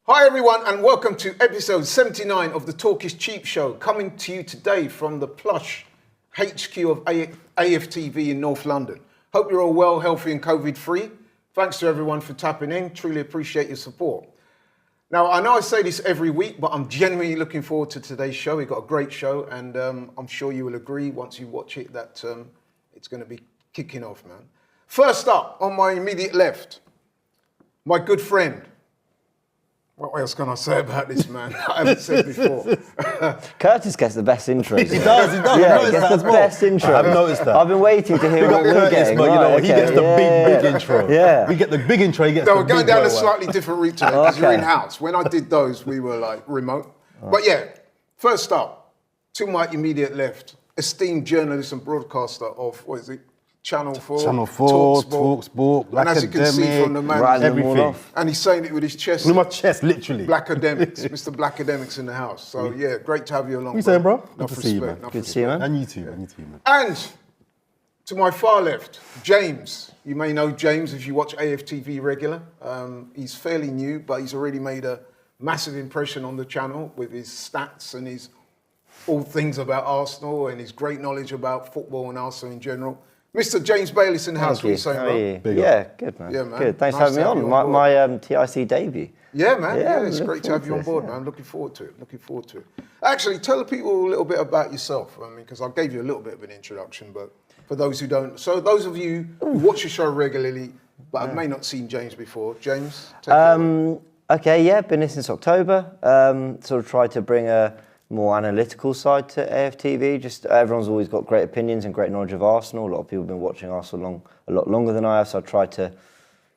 Hi everyone and welcome to episode 79 of the Talk is Cheap show, coming to you today from the plush HQ of AFTV in North London. Hope you're all well, healthy and COVID free. Thanks to everyone for tapping in, truly appreciate your support. Now I know I say this every week, but I'm genuinely looking forward to today's show. We've got a great show and I'm sure you will agree once you watch it that it's going to be kicking off, man. First up, on my immediate left, my good friend. What else can I say about this man I haven't said before? Curtis gets the best intro. He does. Yeah, he gets the best intro. I've noticed that. I've been waiting to hear what we're getting. But you know what? He gets the big intro. Yeah. We get the big intro, he gets No, the we're going big down boy a one. slightly different route today because you're in-house. When I did those, we were like remote. But yeah, first up, to my immediate left, esteemed journalist and broadcaster of, what is it? Channel 4, Channel 4, Talksport, and as you can see from the man, everything. And he's saying it with his chest. With my chest, literally. Blackademics, Mr. Blackademics in the house. So yeah, great to have you along. What you saying, bro? Enough Good to see you, respect, man. Good to see you, man. And you too, man. And to my far left, James. You may know James if you watch AFTV regular. He's fairly new, but he's already made a massive impression on the channel with his stats and his all things about Arsenal and his great knowledge about football and Arsenal in general. Mr. James Bayliss in the house. What are you saying, bro? Yeah, good, man. Yeah, man. Good. Thanks Nice for having me on. My TIC debut. Yeah, man. Yeah, it's look great to have you on board, man. Looking forward to it. Actually, tell the people a little bit about yourself. I mean, because I gave you a little bit of an introduction, but for those who don't, so those of you who watch the show regularly, but have may not seen James before, James, take it away. Okay, yeah, been here since October. Sort of tried to bring a more analytical side to AFTV. Just everyone's always got great opinions and great knowledge of Arsenal. A lot of people have been watching Arsenal a lot longer than I have, so I tried to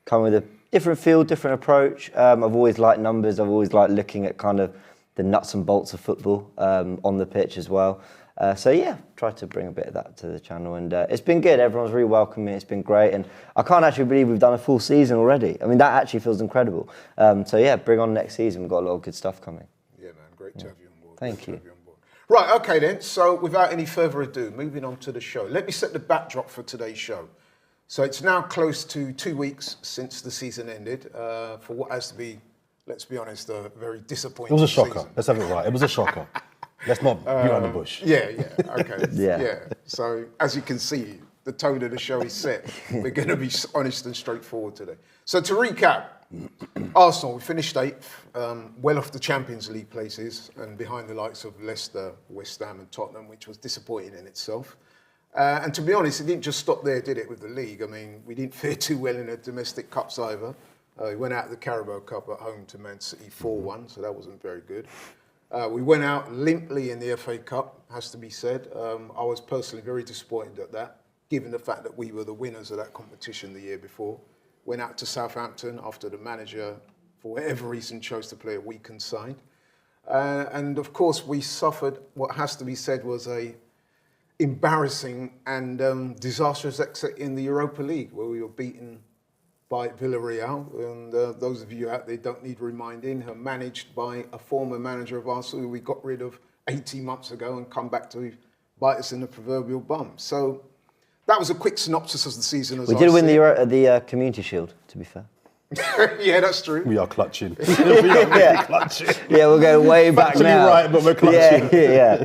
come with a different feel, different approach. I've always liked numbers. I've always liked looking at kind of the nuts and bolts of football on the pitch as well. So yeah, tried to bring a bit of that to the channel, and it's been good. Everyone's really welcoming. It's been great, and I can't actually believe we've done a full season already. I mean, that actually feels incredible. So yeah, bring on next season. We've got a lot of good stuff coming. Yeah, man, great to have you on board. Thank you. Right, okay then. So without any further ado, moving on to the show. Let me set the backdrop for today's show. So it's now close to 2 weeks since the season ended for what has to be, let's be honest, a very disappointing It was a shocker. season. Let's have it right. It was a shocker. Let's not beat around the bush. Yeah, okay. Yeah. So as you can see, the tone of the show is set. We're going to be honest and straightforward today. So to recap, Arsenal, we finished 8th, well off the Champions League places and behind the likes of Leicester, West Ham and Tottenham, which was disappointing in itself. And to be honest, it didn't just stop there, did it, with the league? I mean, we didn't fare too well in the domestic cups either. We went out of the Carabao Cup at home to Man City 4-1, so that wasn't very good. We went out limply in the FA Cup, has to be said. I was personally very disappointed at that, given the fact that we were the winners of that competition the year before. Went out to Southampton after the manager, for whatever reason, chose to play a weakened side. And of course, we suffered what has to be said was a embarrassing and disastrous exit in the Europa League, where we were beaten by Villarreal. And those of you out there don't need reminding, are managed by a former manager of Arsenal who we got rid of 18 months ago and come back to bite us in the proverbial bum. So that was a quick synopsis of the season. We did win the Community Shield, to be fair. Yeah, that's true. We are clutching. Clutching. Yeah, we're going way back Factually now. right, but we're clutching. Yeah.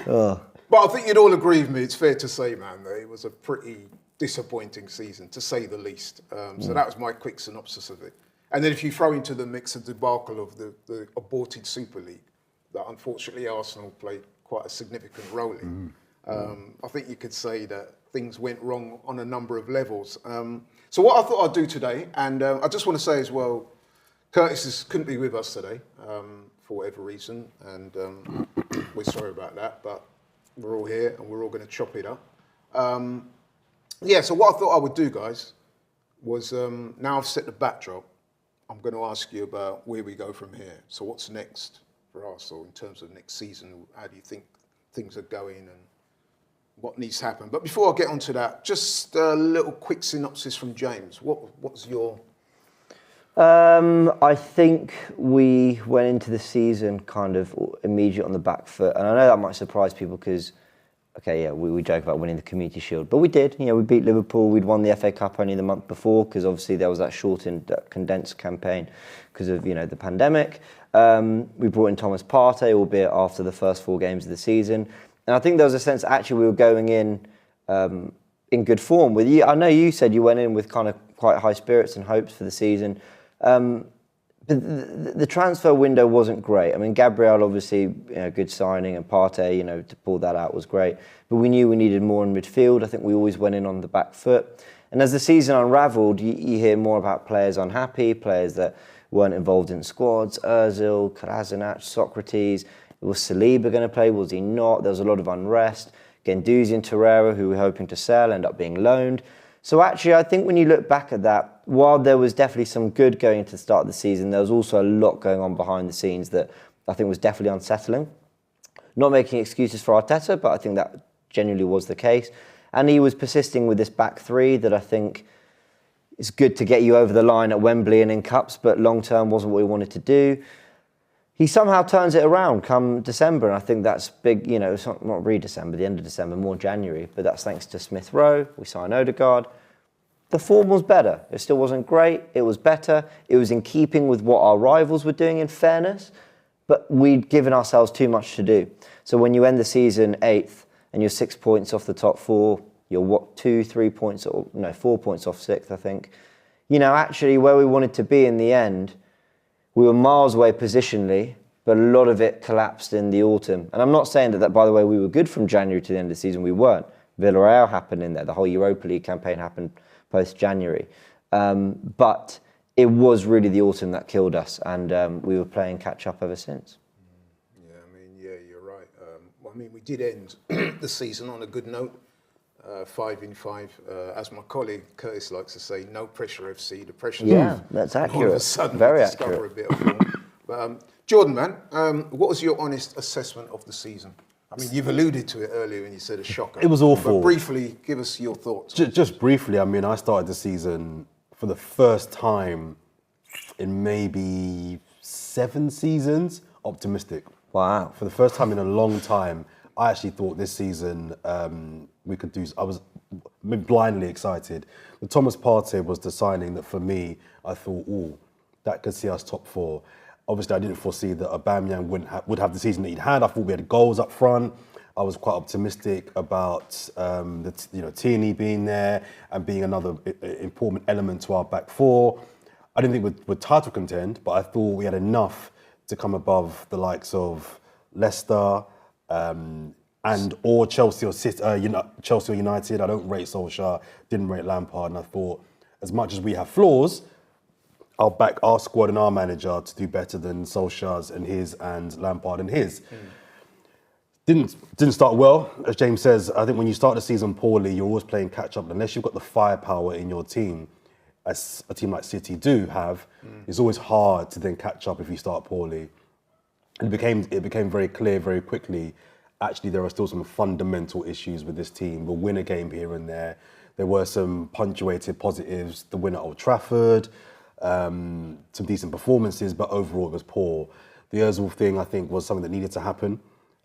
Oh. But I think you'd all agree with me, it's fair to say, man, that it was a pretty disappointing season, to say the least. So that was my quick synopsis of it. And then if you throw into the mix a debacle of the aborted Super League, that unfortunately Arsenal played quite a significant role in, I think you could say that things went wrong on a number of levels. So what I thought I'd do today, and I just want to say as well, Curtis couldn't be with us today for whatever reason, and we're sorry about that, but we're all here and we're all going to chop it up. Yeah, so what I thought I would do, guys, was now I've set the backdrop, I'm going to ask you about where we go from here. So what's next for Arsenal in terms of next season? How do you think things are going and what needs to happen? But before I get onto that, just a little quick synopsis from James. What's your... I think we went into the season kind of immediate on the back foot, and I know that might surprise people because okay, yeah, we joke about winning the Community Shield, but we did. We beat Liverpool. We'd won the FA Cup only the month before because obviously there was that shortened, condensed campaign because of the pandemic. We brought in Thomas Partey, albeit after the first 4 games of the season, and I think there was a sense that actually we were going in good form. With you, I know you said you went in with kind of quite high spirits and hopes for the season. But the transfer window wasn't great. I mean, Gabriel, obviously, good signing, and Partey, to pull that out was great. But we knew we needed more in midfield. I think we always went in on the back foot. And as the season unravelled, you hear more about players unhappy, players that weren't involved in squads. Ozil, Kolasinac, Socrates. Was Saliba going to play? Was he not? There was a lot of unrest. Guendouzi and Torreira, who we were hoping to sell, end up being loaned. So actually, I think when you look back at that, while there was definitely some good going into the start of the season, there was also a lot going on behind the scenes that I think was definitely unsettling. Not making excuses for Arteta, but I think that genuinely was the case. And he was persisting with this back 3 that I think is good to get you over the line at Wembley and in cups, but long term wasn't what we wanted to do. He somehow turns it around come December, and I think that's big. It's not really December, the end of December, more January, but that's thanks to Smith Rowe. We signed Odegaard. The form was better. It still wasn't great. It was better. It was in keeping with what our rivals were doing, in fairness, but we'd given ourselves too much to do. So when you end the season 8th and you're 6 points off the top 4, you're 3 points, 4 points off 6th, I think. Actually where we wanted to be in the end, we were miles away positionally, but a lot of it collapsed in the autumn. And I'm not saying that, by the way, we were good from January to the end of the season. We weren't. Villarreal happened in there. The whole Europa League campaign happened post-January. But it was really the autumn that killed us, and we were playing catch-up ever since. You're right. We did end the season on a good note. 5 in 5. As my colleague Curtis likes to say, no pressure FC. The pressure. Yeah, that's accurate. All of a sudden, very we discover accurate. a bit of form. But, Jordan, man, what was your honest assessment of the season? You've alluded to it earlier when you said a shocker. It was awful. But briefly, give us your thoughts. Just briefly, I started the season for the first time in maybe 7 seasons optimistic. Wow. For the first time in a long time, I actually thought this season we could do. I was blindly excited. The Thomas Partey was the signing that for me, I thought, that could see us top 4. Obviously, I didn't foresee that Aubameyang would have the season that he'd had. I thought we had goals up front. I was quite optimistic about Tierney being there and being another important element to our back 4. I didn't think we'd title contend, but I thought we had enough to come above the likes of Leicester or Chelsea or Chelsea or United. I don't rate Solskjaer, didn't rate Lampard, and I thought as much as we have flaws, I'll back our squad and our manager to do better than Solskjaer's and his and Lampard and his. Didn't start well, as James says. I think when you start the season poorly, you're always playing catch up. Unless you've got the firepower in your team, as a team like City do have, it's always hard to then catch up if you start poorly. And it became very clear very quickly. Actually, there are still some fundamental issues with this team. We'll win a game here and there. There were some punctuated positives. The win at Old Trafford. Some decent performances, but overall it was poor. The Ozil thing, I think, was something that needed to happen.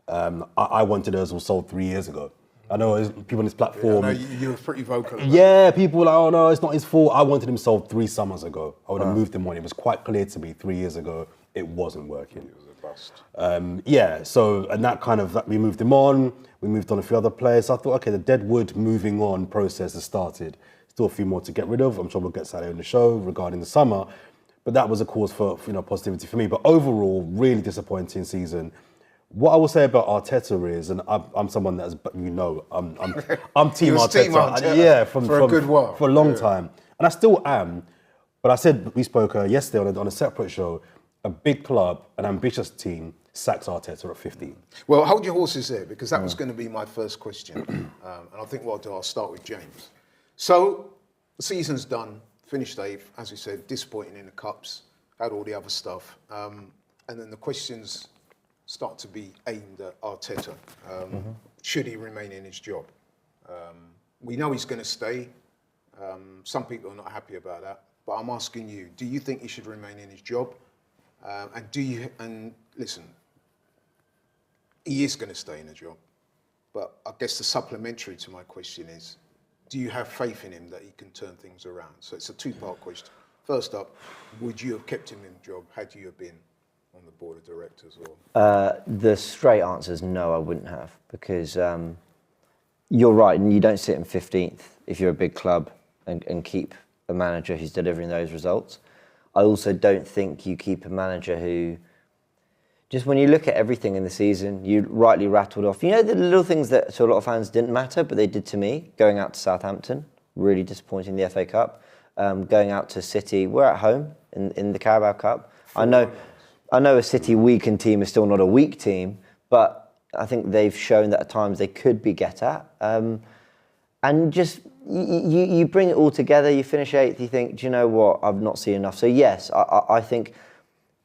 I wanted Ozil sold 3 years ago. I know people on this platform. Yeah, I know you were pretty vocal about Yeah, people were like, oh no, it's not his fault. I wanted him sold 3 summers ago. I would have moved him on. It was quite clear to me 3 years ago it wasn't working. It was a bust. We moved him on. We moved on a few other players. So I thought, okay, the Deadwood moving on process has started. Still a few more to get rid of. I'm sure we'll get Saturday in the show regarding the summer. But that was a cause for positivity for me. But overall, really disappointing season. What I will say about Arteta is, and I'm someone that's, I'm Team Arteta. Yeah, for a good while. For a long time. And I still am. But I said, we spoke yesterday on a separate show, a big club, an ambitious team, sacks Arteta at 15. Well, hold your horses there, because that was going to be my first question. And I think what I'll do, I'll start with James. So, the season's done, finished 8th, as we said, disappointing in the cups, had all the other stuff. And then the questions start to be aimed at Arteta. Should he remain in his job? We know he's going to stay. Some people are not happy about that. But I'm asking you, do you think he should remain in his job? And listen, he is going to stay in the job. But I guess the supplementary to my question is, do you have faith in him that he can turn things around? So it's a two-part question. First up, would you have kept him in the job had you have been on the board of directors? Or The straight answer is no, I wouldn't have, because you're right, and you don't sit in 15th if you're a big club and keep a manager who's delivering those results. I also don't think you keep a manager who, just when you look at everything in the season, you rightly rattled off, you know, the little things that to a lot of fans didn't matter, but they did to me. Going out to Southampton, really disappointing in the FA Cup. Going out to City, we're at home in the Carabao Cup. I know a City weakened team is still not a weak team, but I think they've shown that at times they could be get at. And just, you bring it all together, you finish 8th, you think, do you know what, I've not seen enough. So yes, I think,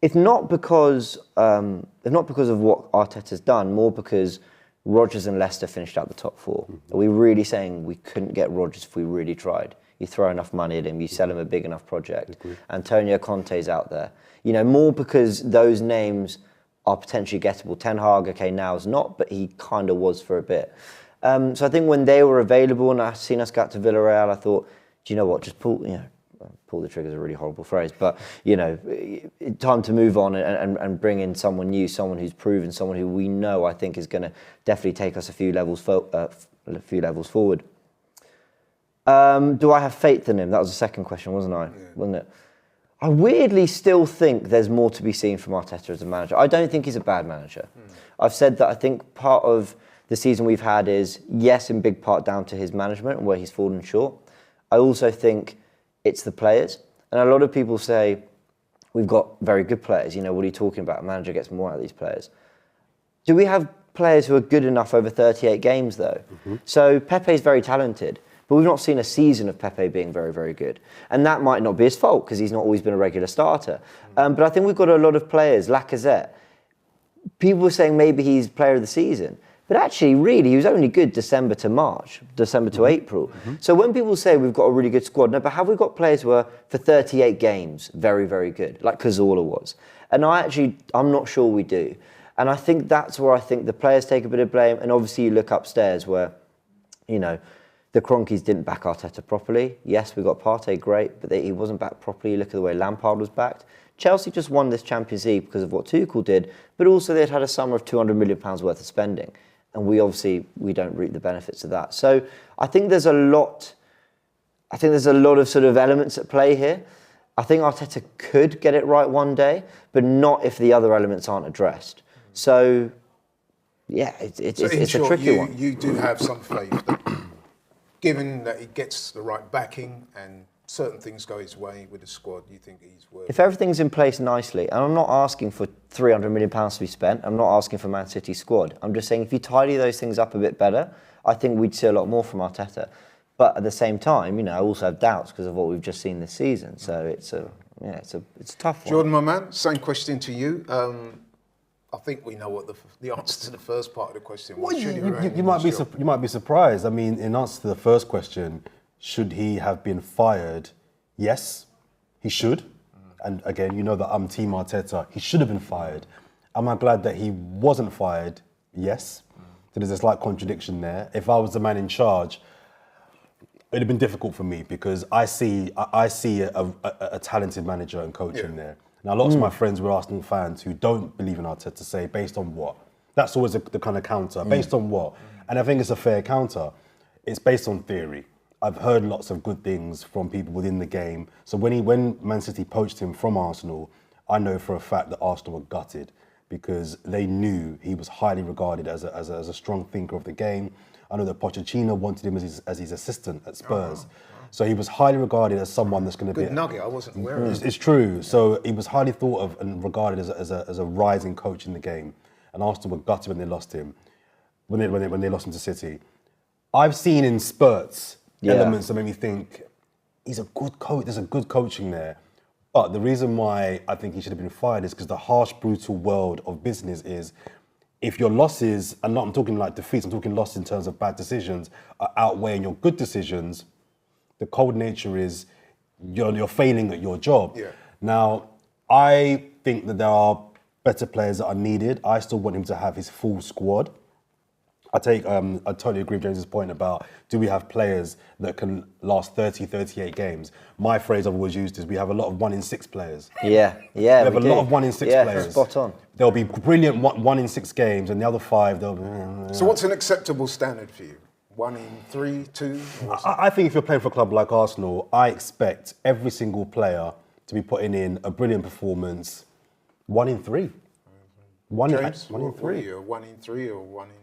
if not because of what Arteta's done, more because Rodgers and Leicester finished out the top 4. Are we really saying we couldn't get Rodgers if we really tried? You throw enough money at him, you sell him a big enough project. Antonio Conte's out there. You know, more because those names are potentially gettable. Ten Hag, okay, now is not, but he kind of was for a bit. So I think when they were available and I seen us go out to Villarreal, I thought, do you know what, just pull the trigger is a really horrible phrase, but, you know, time to move on and bring in someone new, someone who's proven, someone who we know, I think, is going to definitely take us a few levels forward. Do I have faith in him? That was the second question, wasn't I? Yeah. Wasn't it? I weirdly still think there's more to be seen from Arteta as a manager. I don't think he's a bad manager. I've said that I think part of the season we've had is, yes, in big part down to his management and where he's fallen short. I also think it's the players. And a lot of people say, we've got very good players. You know, what are you talking about? A manager gets more out of these players. Do we have players who are good enough over 38 games, though? So Pepe's very talented. But we've not seen a season of Pepe being very, very good. And that might not be his fault, because he's not always been a regular starter. But I think we've got a lot of players, Lacazette. People were saying maybe he's player of the season. But actually, really, he was only good December to March, December to April. So when people say we've got a really good squad, no, but have we got players who are, for 38 games, very, very good, like Cazorla was? And I'm not sure we do. And I think that's where I think the players take a bit of blame. And obviously you look upstairs where, you know, the Cronkies didn't back Arteta properly. Yes, we got Partey, great, but he wasn't backed properly. Look at the way Lampard was backed. Chelsea just won this Champions League because of what Tuchel did, but also they'd had a summer of £200 million worth of spending. And we don't reap the benefits of that. So I think there's a lot of sort of elements at play here. I think Arteta could get it right one day, but not if the other elements aren't addressed. So, yeah, it's a tricky one. You do have some faith that, given that he gets the right backing and certain things go his way with the squad, you think he's worth it? If everything's in place nicely, and I'm not asking for £300 million to be spent, I'm not asking for Man City's squad. I'm just saying if you tidy those things up a bit better, I think we'd see a lot more from Arteta. But at the same time, you know, I also have doubts because of what we've just seen this season. So it's a tough one. Jordan, my man, same question to you. I think we know what the answer to the first part of the question was. Well, you might be surprised. I mean, in answer to the first question, should he have been fired? Yes, he should. And again, you know that I'm Team Arteta. He should have been fired. Am I glad that he wasn't fired? Yes. So there's a slight contradiction there. If I was the man in charge, it'd have been difficult for me because I see a talented manager and coach in there. Now, lots of my friends were Arsenal fans who don't believe in Arteta say, based on what? That's always the kind of counter. Based on what? And I think it's a fair counter. It's based on theory. I've heard lots of good things from people within the game. So when Man City poached him from Arsenal, I know for a fact that Arsenal were gutted because they knew he was highly regarded as a strong thinker of the game. I know that Pochettino wanted him as his assistant at Spurs. So he was highly regarded as someone that's going to be... Good nugget, I wasn't aware of it. It's true. So he was highly thought of and regarded as a rising coach in the game. And Arsenal were gutted when they lost him, when they lost him to City. I've seen in spurts elements that made me think, he's a good coach, there's a good coaching there. But the reason why I think he should have been fired is because the harsh, brutal world of business is, if your losses, and I'm talking like defeats, I'm talking losses in terms of bad decisions, are outweighing your good decisions, the cold nature is you're failing at your job. Yeah. Now, I think that there are better players that are needed. I still want him to have his full squad. I totally agree with James's point about do we have players that can last 30, 38 games? My phrase I've always used is we have a lot of 1 in 6 players. Yeah, We have a do. lot of 1 in 6 players. Spot on. There'll be brilliant 1 in 6 games, and the other 5 they'll be. So what's an acceptable standard for you? 1 in 3, 2? I think if you're playing for a club like Arsenal, I expect every single player to be putting in a brilliant performance. 1 in 3. James, 1 in 3. 1 in 3 or 1 in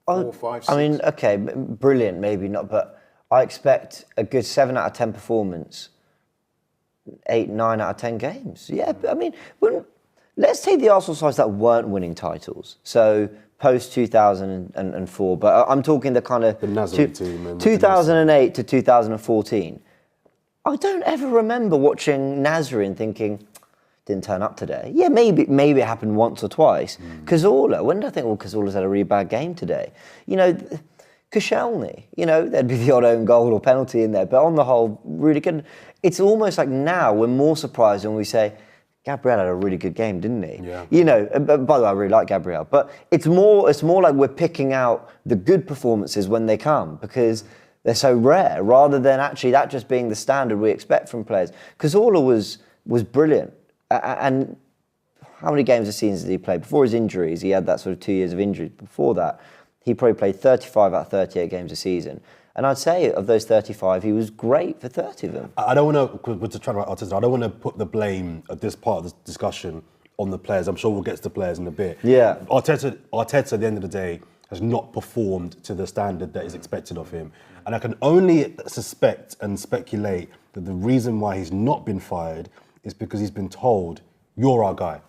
4, 5, 6? I mean, okay, brilliant, maybe not, but I expect a good 7 out of 10 performance, 8, 9 out of 10 games. Yeah, I mean, let's take the Arsenal sides that weren't winning titles. So post 2004, but I'm talking the kind of The Nazareth team. 2008 to 2014. I don't ever remember watching Nasri and thinking, didn't turn up today. Yeah, maybe it happened once or twice. Cazorla, when did I think, well, Cazorla's had a really bad game today? You know, Koscielny, you know, there'd be the odd own goal or penalty in there, but on the whole, really good. It's almost like now we're more surprised when we say, Gabriel had a really good game, didn't he? Yeah. You know, by the way, I really like Gabriel, but it's more like we're picking out the good performances when they come because they're so rare, rather than actually that just being the standard we expect from players. Cazorla was brilliant. And how many games of seasons did he play? Before his injuries, he had that sort of 2 years of injuries. Before that, he probably played 35 out of 38 games a season. And I'd say of those 35, he was great for 30 of them. I don't want to, because we're just trying to write Arteta, I don't want to put the blame of this part of this discussion on the players. I'm sure we'll get to the players in a bit. Yeah. Arteta, at the end of the day, has not performed to the standard that is expected of him. And I can only suspect and speculate that the reason why he's not been fired is because he's been told, you're our guy.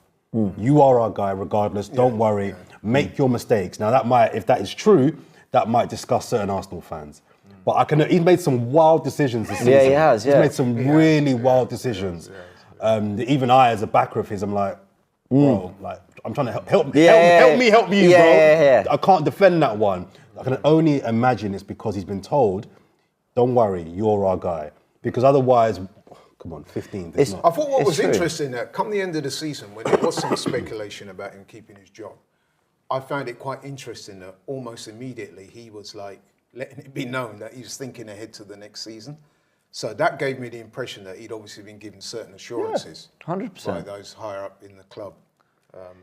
You are our guy regardless, don't worry, make your mistakes. Now that might, if that is true, that might disgust certain Arsenal fans. But he's made some wild decisions this season. Yeah, he has, He's made some really wild decisions. Even I, as a backer of his, I'm like, bro, like, I'm trying to help you, bro. Yeah. I can't defend that one. I can only imagine it's because he's been told, don't worry, you're our guy. Because otherwise, come on, 15th. I thought what was true. interesting that come the end of the season, when there was some speculation about him keeping his job, I found it quite interesting that almost immediately he was like letting it be known that he was thinking ahead to the next season. So that gave me the impression that he'd obviously been given certain assurances 100%. by those higher up in the club.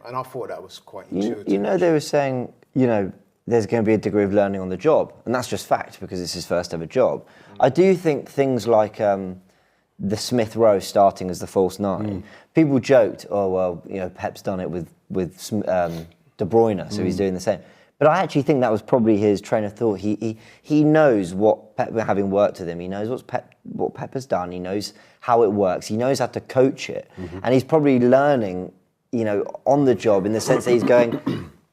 And I thought that was quite intuitive. You know, they were saying, you know, there's going to be a degree of learning on the job. And that's just fact because it's his first ever job. I do think things like the Smith Rowe starting as the false nine, people joked, oh, well, you know, Pep's done it with De Bruyne, so he's doing the same. But I actually think that was probably his train of thought. He knows what Pep, having worked with him, he knows what Pep has done. He knows how it works. He knows how to coach it. And he's probably learning, you know, on the job in the sense that he's going,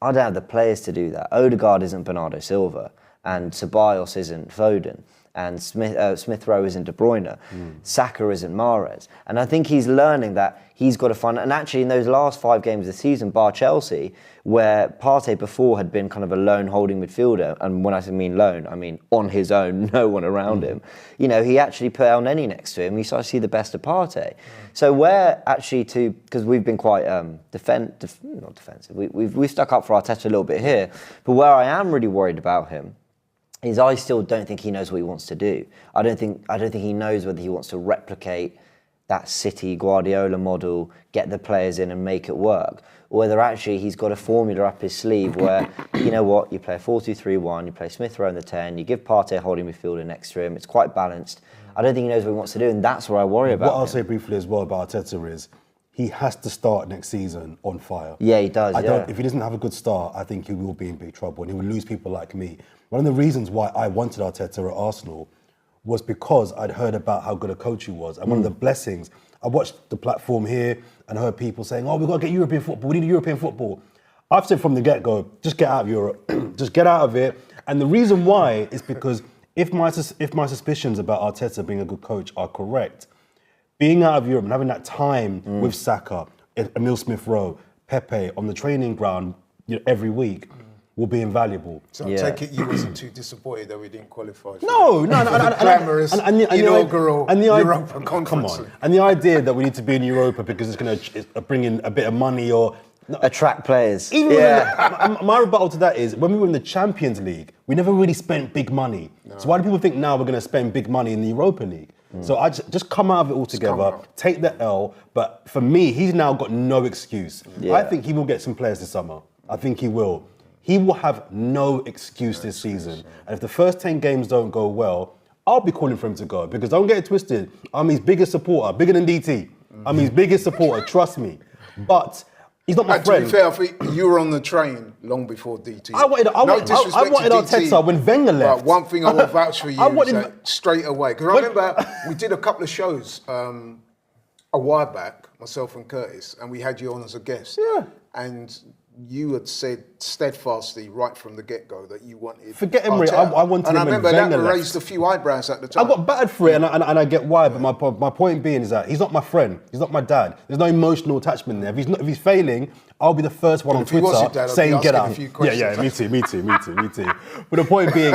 I don't have the players to do that. Odegaard isn't Bernardo Silva, and Ceballos isn't Foden, and Smith Rowe isn't De Bruyne, Saka isn't Mahrez. And I think he's learning that he's got to find, and actually in those last 5 games of the season, bar Chelsea, where Partey before had been kind of a lone holding midfielder, and when I mean lone, I mean on his own, no one around him, you know, he actually put El Neni next to him, we started to see the best of Partey. So we're actually because we've been quite not defensive, we've stuck up for Arteta a little bit here, but where I am really worried about him is I still don't think he knows what he wants to do. I don't think he knows whether he wants to replicate that City Guardiola model, get the players in and make it work, or whether actually he's got a formula up his sleeve where, you know what, you play a 4-2-3-1, you play Smith Rowe in the 10, you give Partey a holding midfielder next to him, it's quite balanced. I don't think he knows what he wants to do, and that's where I worry about What I'll him. say briefly as well about Arteta is, he has to start next season on fire. Yeah, he does, If he doesn't have a good start, I think he will be in big trouble and he will lose people like me. One of the reasons why I wanted Arteta at Arsenal was because I'd heard about how good a coach he was. And one of the blessings, I watched the platform here and heard people saying, oh, we've got to get European football, we need European football. I've said from the get-go, just get out of Europe, just get out of it. And the reason why is because if my suspicions about Arteta being a good coach are correct, being out of Europe and having that time with Saka, Emile Smith Rowe, Pepe on the training ground, you know, every week will be invaluable. So I take it you wasn't too disappointed that we didn't qualify for No. the glamorous inaugural Europa Conference. Come on. And the idea that we need to be in Europa because it's going to bring in a bit of money or attract players. Even my rebuttal to that is when we were in the Champions League, we never really spent big money. No. So why do people think now we're going to spend big money in the Europa League? So I just come out of it all together, take the L. But for me, he's now got no excuse. I think he will get some players this summer. I think he will. He will have no excuse this season. And if the first 10 games don't go well, I'll be calling for him to go. Because don't get it twisted, I'm his biggest supporter, bigger than DT. I'm his biggest supporter, trust me. But he's not my friend. To be fair, I think you were on the train long before DT. I wanted Arteta when Wenger left. But one thing I will vouch for you is that straight away. Because I remember we did a couple of shows a while back, myself and Curtis, and we had you on as a guest. Yeah. And you had said steadfastly right from the get-go that you wanted. Forget Emery, I wanted him. And I remember that raised a few eyebrows at the time. I got battered for it, and I get why. But my point being is that he's not my friend. He's not my dad. There's no emotional attachment there. If he's failing, I'll be the first one on Twitter saying get out. Yeah, me too. But the point being,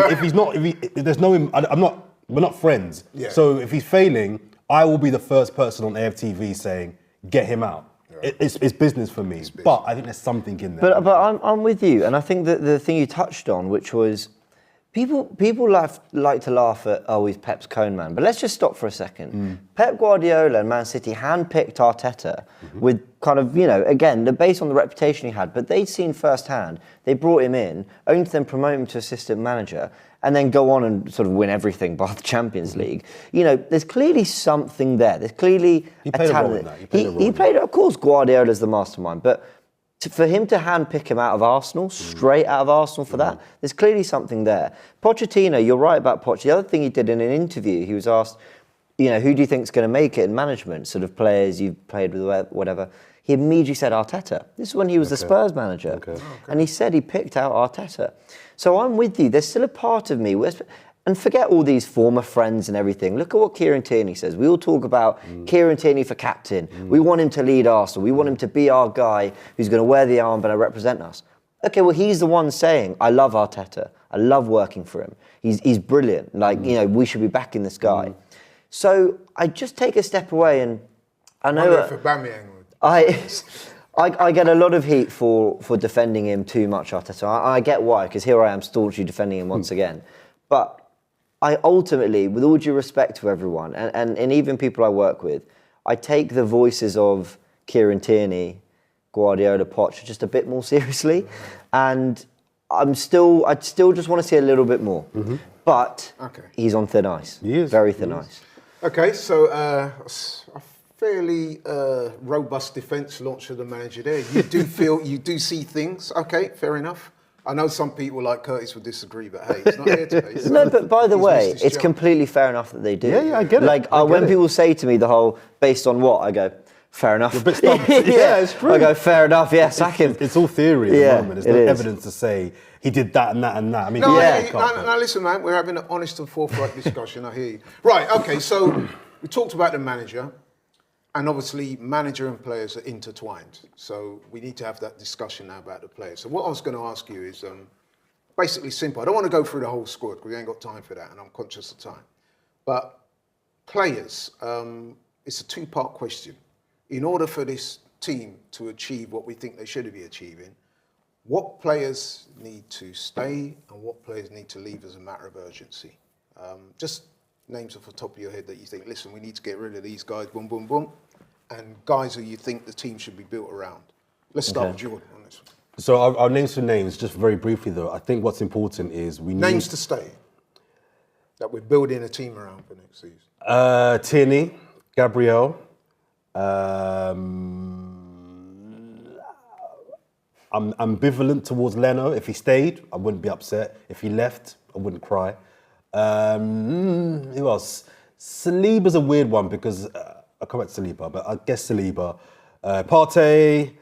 we're not friends. Yeah. So if he's failing, I will be the first person on AFTV saying get him out. It's business for me, but I think there's something in there. But I'm with you, and I think that the thing you touched on, which was people like to laugh at, oh, he's Pep's cone man, but let's just stop for a second. Pep Guardiola and Man City handpicked Arteta with kind of, again, based on the reputation he had, but they'd seen firsthand, they brought him in, only to then promote him to assistant manager, and then go on and sort of win everything by the Champions League. There's clearly something there. There's clearly a talent. He played, of course, Guardiola's the mastermind, but for him to handpick him out of Arsenal, straight out of Arsenal for that, there's clearly something there. Pochettino, you're right about Poch. The other thing he did in an interview, he was asked, who do you think's going to make it in management, sort of players you've played with, whatever. He immediately said Arteta. This is when he was the Spurs manager. And he said he picked out Arteta. So I'm with you. There's still a part of me, and forget all these former friends and everything. Look at what Kieran Tierney says. We all talk about Kieran Tierney for captain. We want him to lead Arsenal. We want him to be our guy who's going to wear the armband and represent us. Okay, well, he's the one saying, I love Arteta. I love working for him. He's brilliant. We should be backing this guy. So I just take a step away, and I know I get a lot of heat for defending him too much, Arteta. I get why, because here I am staunchly defending him once again. But I ultimately, with all due respect to everyone, and even people I work with, I take the voices of Kieran Tierney, Guardiola, Poch just a bit more seriously. And I'd still just want to see a little bit more. But he's on thin ice. He is. Very thin ice. Okay, so a fairly robust defence launch of the manager there. You do see things. Okay, fair enough. I know some people like Curtis would disagree, but hey, it's not here today. So no, but by the way, it's completely fair enough that they do. Yeah, I get it. When people say to me the whole, based on what, I go, fair enough. You're a bit stumped. Yeah, it's true. I go, fair enough, yeah, sack him. It's all theory at the moment. There's no evidence to say he did that and that and that. I mean, no, listen, man, we're having an honest and forthright discussion, I hear you. Right, okay, so we talked about the manager. And obviously, manager and players are intertwined. So we need to have that discussion now about the players. So what I was going to ask you is basically simple. I don't want to go through the whole squad because we ain't got time for that, and I'm conscious of time. But players, it's a two-part question. In order for this team to achieve what we think they should be achieving, what players need to stay and what players need to leave as a matter of urgency? Just names off the top of your head that you think, listen, we need to get rid of these guys, boom, boom, boom, and guys who you think the team should be built around. Let's start with Jordan on this one. So I'll name some names, just very briefly though. I think what's important is we need... Names to stay, that we're building a team around for next season. Tierney, Gabriel, I'm ambivalent towards Leno. If he stayed, I wouldn't be upset. If he left, I wouldn't cry. Who else? Saliba's a weird one because I'll come back to Saliba, but I guess Saliba. Partey,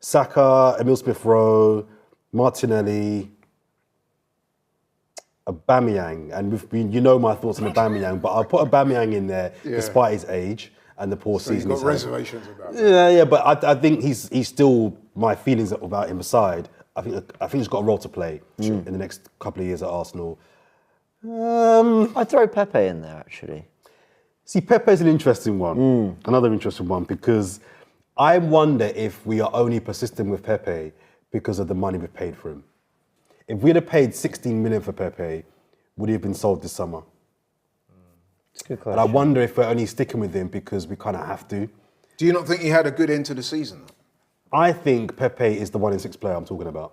Saka, Emile Smith-Rowe, Martinelli, Aubameyang, and you know my thoughts on Aubameyang, but I'll put Aubameyang in there despite his age and the poor season. You've got reservations about it. Yeah, but I think he's still, my feelings about him aside, I think he's got a role to play in the next couple of years at Arsenal. I'd throw Pepe in there, actually. See, Pepe's an interesting one. Another interesting one because I wonder if we are only persistent with Pepe because of the money we've paid for him. If we'd have paid 16 million for Pepe, would he have been sold this summer? It's a good question. And I wonder if we're only sticking with him because we kind of have to. Do you not think he had a good end to the season? I think Pepe is the 1 in 6 player I'm talking about.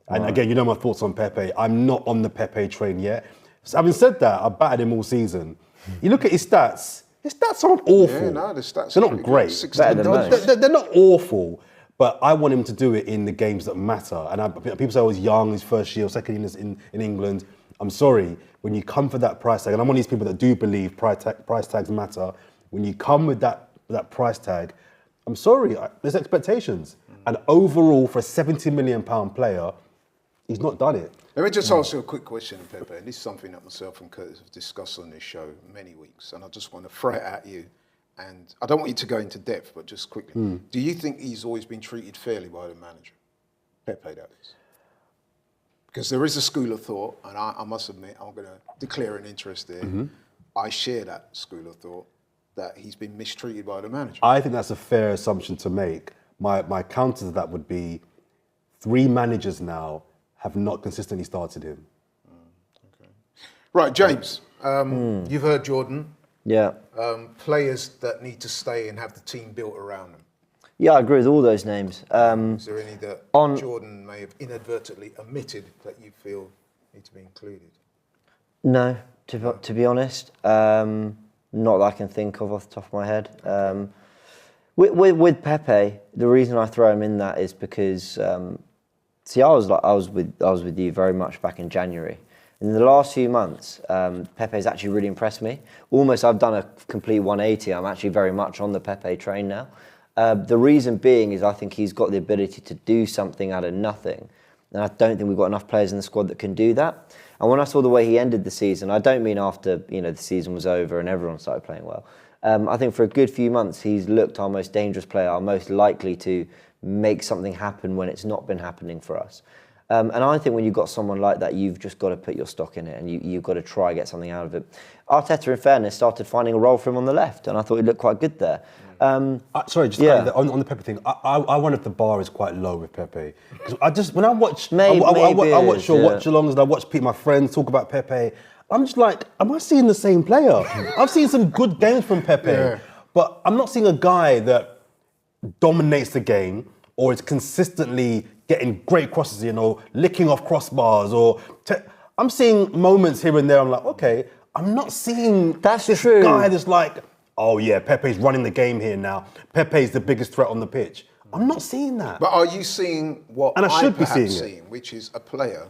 And again, you know my thoughts on Pepe. I'm not on the Pepe train yet. So having said that, I've battered him all season. You look at his stats aren't awful. Yeah, no, the stats They're are not pretty great. good. 16 Better than goals. most. They're not awful, but I want him to do it in the games that matter. And people say, he's young, his first year, second year in England. I'm sorry, when you come for that price tag, and I'm one of these people that do believe price tags matter, when you come with that price tag, I'm sorry, there's expectations. And overall, for a £70 million player, he's not done it. Let me just ask you a quick question, Pepe. And this is something that myself and Curtis have discussed on this show many weeks. And I just want to throw it at you. And I don't want you to go into depth, but just quickly. Do you think he's always been treated fairly by the manager? Pepe, that is. Because there is a school of thought, and I must admit, I'm going to declare an interest there. I share that school of thought, that he's been mistreated by the manager. I think that's a fair assumption to make. My counter to that would be 3 managers now have not consistently started him. Okay. Right, James, you've heard Jordan. Yeah. Players that need to stay and have the team built around them. Yeah, I agree with all those names. Is there any that Jordan may have inadvertently omitted that you feel need to be included? No, to be honest, not that I can think of off the top of my head. With Pepe, the reason I throw him in that is because, I was with you very much back in January. In the last few months, Pepe's actually really impressed me. Almost, I've done a complete 180. I'm actually very much on the Pepe train now. The reason being is I think he's got the ability to do something out of nothing. And I don't think we've got enough players in the squad that can do that. And when I saw the way he ended the season, I don't mean after the season was over and everyone started playing well. I think for a good few months, he's looked our most dangerous player, our most likely to make something happen when it's not been happening for us. And I think when you've got someone like that, you've just got to put your stock in it and you've got to try and get something out of it. Arteta, in fairness, started finding a role for him on the left, and I thought he looked quite good there. On the Pepe thing, I wonder if the bar is quite low with Pepe. Because when I watch, I watch your watch-alongs and I watch my friends talk about Pepe, I'm just like, am I seeing the same player? I've seen some good games from Pepe, but I'm not seeing a guy that dominates the game or is consistently getting great crosses, licking off crossbars I'm seeing moments here and there. I'm like, okay, I'm not seeing this guy that's like, oh yeah, Pepe's running the game here now. Pepe's the biggest threat on the pitch. I'm not seeing that. But are you seeing what I should be perhaps seeing, which is a player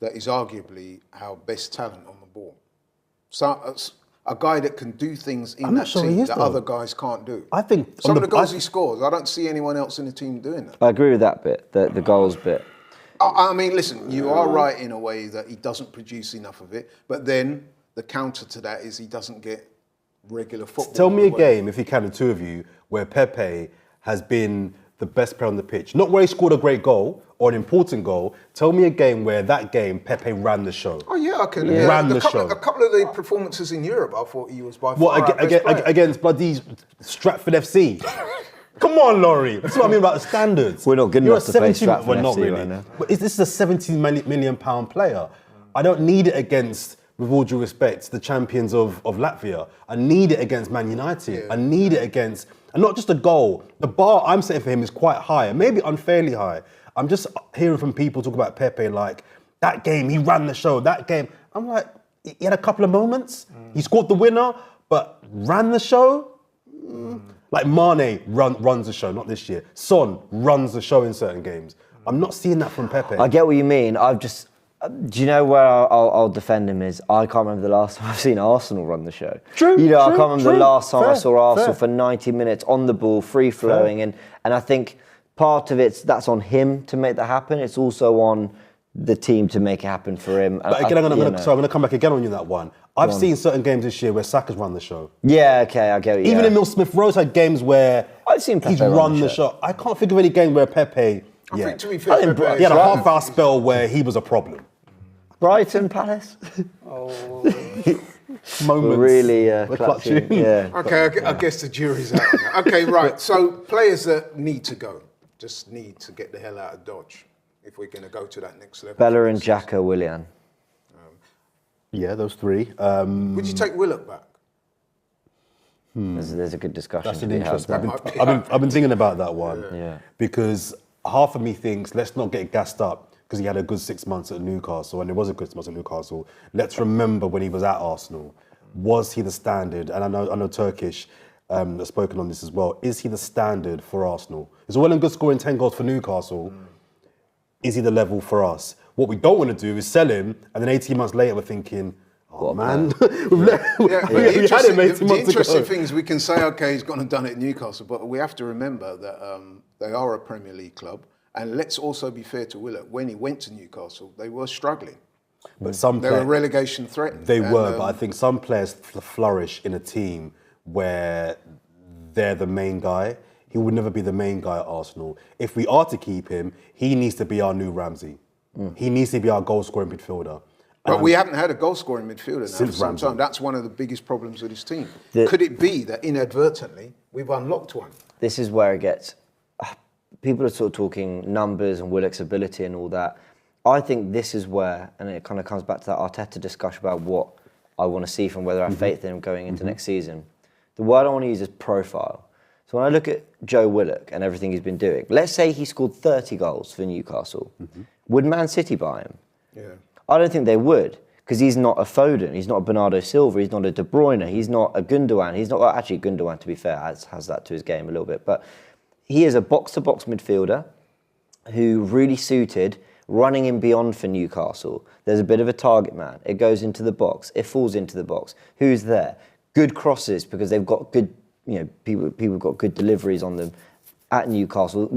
that is arguably our best talent on the ball? So a guy that can do things in that team that other guys can't do. I think some of the goals he scores, I don't see anyone else in the team doing that. I agree with that bit, the goals bit. I mean, listen, you are right in a way that he doesn't produce enough of it, but then the counter to that is he doesn't get regular football. Tell me a game, if you can, the two of you, where Pepe has been the best player on the pitch. Not where he scored a great goal or an important goal. Tell me a game where that game Pepe ran the show. Oh yeah, I can. Ran the show. A couple of the performances in Europe, I thought he was by far our best player. Against bloody Stratford FC. Come on, Laurie. That's what I mean about the standards. We're not good enough to play Stratford We're not FC really. right now. But this is a £17 million player. I don't need it against, with all due respect, the champions of Latvia. I need it against Man United. Yeah. I need it against, and not just a goal. The bar I'm setting for him is quite high, and maybe unfairly high. I'm just hearing from people talk about Pepe like, that game, he ran the show, that game. I'm like, he had a couple of moments. He scored the winner, but ran the show? Like Mane runs the show, not this year. Son runs the show in certain games. I'm not seeing that from Pepe. I get what you mean. Do you know where I'll defend him is? I can't remember the last time I've seen Arsenal run the show. I can't remember the last time I saw Arsenal for 90 minutes on the ball, free flowing, and I think part of that's on him to make that happen. It's also on the team to make it happen for him. But again, I'm going to come back again on you that one. I've seen certain games this year where Saka's run the show. Yeah, okay, I get it. Even Emil Smith Rowe's had games where I've seen Pepe he's run the show. I can't think of any game where Pepe. I think to be fair, Pepe he had a half-hour spell where he was a problem. Brighton Palace. moments. really were clutching. clutching. Yeah. Okay, I guess the jury's out on that. Okay, right. So players that need to go, just need to get the hell out of Dodge if we're going to go to that next level. Bellerin, Xhaka, Willian. Yeah, those three. Would you take Willock back? There's a good discussion. That's to an be had interesting. there. I've been thinking about that one. Yeah. Because half of me thinks let's not get gassed up because he had a good 6 months at Newcastle, and it was a good 6 months at Newcastle. Let's remember when he was at Arsenal. Was he the standard? And I know Turkish has spoken on this as well. Is he the standard for Arsenal? It's all well and good scoring 10 goals for Newcastle. Is he the level for us? What we don't want to do is sell him, and then 18 months later we're thinking, oh man, The had him 18 months interesting ago. thing is we can say, okay, he's gone and done it at Newcastle, but we have to remember that they are a Premier League club. And let's also be fair to Willock. When he went to Newcastle, they were struggling. But some They were relegation threatened. They were, but I think some players flourish in a team where they're the main guy. He would never be the main guy at Arsenal. If we are to keep him, he needs to be our new Ramsey. He needs to be our goal-scoring midfielder. But we haven't had a goal-scoring midfielder now for Since some Ramsey. time. That's one of the biggest problems with this team. Could it be that inadvertently we've unlocked one? This is where it gets. People are sort of talking numbers and Willock's ability and all that. I think this is where, and it kind of comes back to that Arteta discussion about what I want to see from whether I have faith in him going into next season. The word I want to use is profile. So when I look at Joe Willock and everything he's been doing, let's say he scored 30 goals for Newcastle. Would Man City buy him? Yeah. I don't think they would, because he's not a Foden, he's not a Bernardo Silva, he's not a De Bruyne, he's not a Gundogan, he's not, well, actually Gundogan, to be fair, has that to his game a little bit, but he is a box-to-box midfielder who really suited running in beyond for Newcastle. There's a bit of a target man. It goes into the box. It falls into the box. Who's there? Good crosses, because they've got good, people have got good deliveries on them at Newcastle.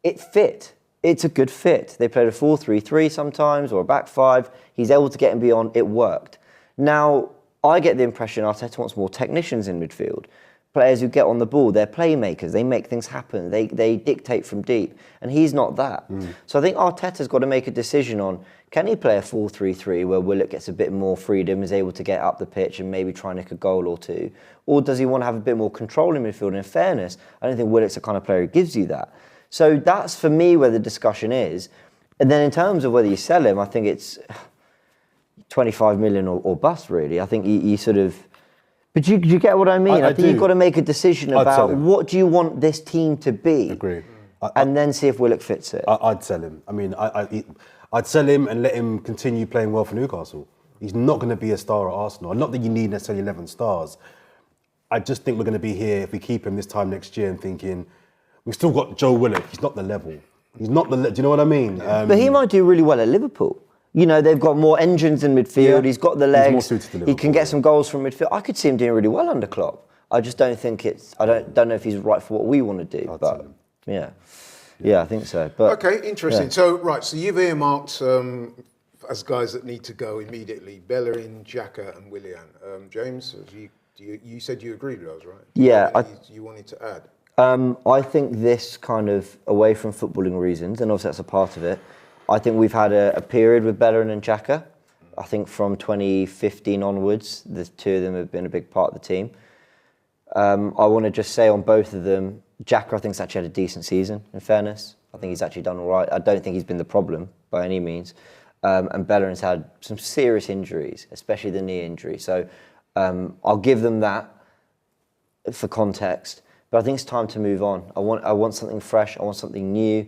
It fit. It's a good fit. They played a 4-3-3 sometimes, or a back five. He's able to get in beyond. It worked. Now, I get the impression Arteta wants more technicians in midfield. Players who get on the ball, they're playmakers, they make things happen, they dictate from deep, and he's not that. So I think Arteta's got to make a decision on, can he play a 4-3-3 where Willock gets a bit more freedom, is able to get up the pitch and maybe try and nick a goal or two, or does he want to have a bit more control in midfield? And in fairness, I don't think Willock's the kind of player who gives you that. So that's for me where the discussion is. And then in terms of whether you sell him, I think it's 25 million or bust, really. I think you sort of... But do you get what I mean? I think you've got to make a decision about what do you want this team to be. Agree. And then see if Willock fits it. I'd sell him. I mean, I'd sell him and let him continue playing well for Newcastle. He's not going to be a star at Arsenal. Not that you need necessarily 11 stars. I just think we're going to be here if we keep him this time next year and thinking, we've still got Joe Willock. He's not the level. He's not the... Do you know what I mean? But he might do really well at Liverpool. They've got more engines in midfield. Yeah. He's got the legs. He's more suited to Liverpool. He can get some goals from midfield. I could see him doing really well under Klopp. I just don't think it's... I don't know if he's right for what we want to do. But yeah, I think so. But okay, interesting. Yeah. So you've earmarked as guys that need to go immediately: Bellerin, Xhaka, and Willian. James, you said you agreed with those, right? Yeah. You wanted to add? I think this kind of, away from footballing reasons, and obviously that's a part of it, I think we've had a period with Bellerin and Xhaka. I think from 2015 onwards, the two of them have been a big part of the team. I want to just say on both of them, Xhaka, I think, has actually had a decent season, in fairness. I think he's actually done all right. I don't think he's been the problem by any means. And Bellerin's had some serious injuries, especially the knee injury. So I'll give them that for context. But I think it's time to move on. I want something fresh. I want something new.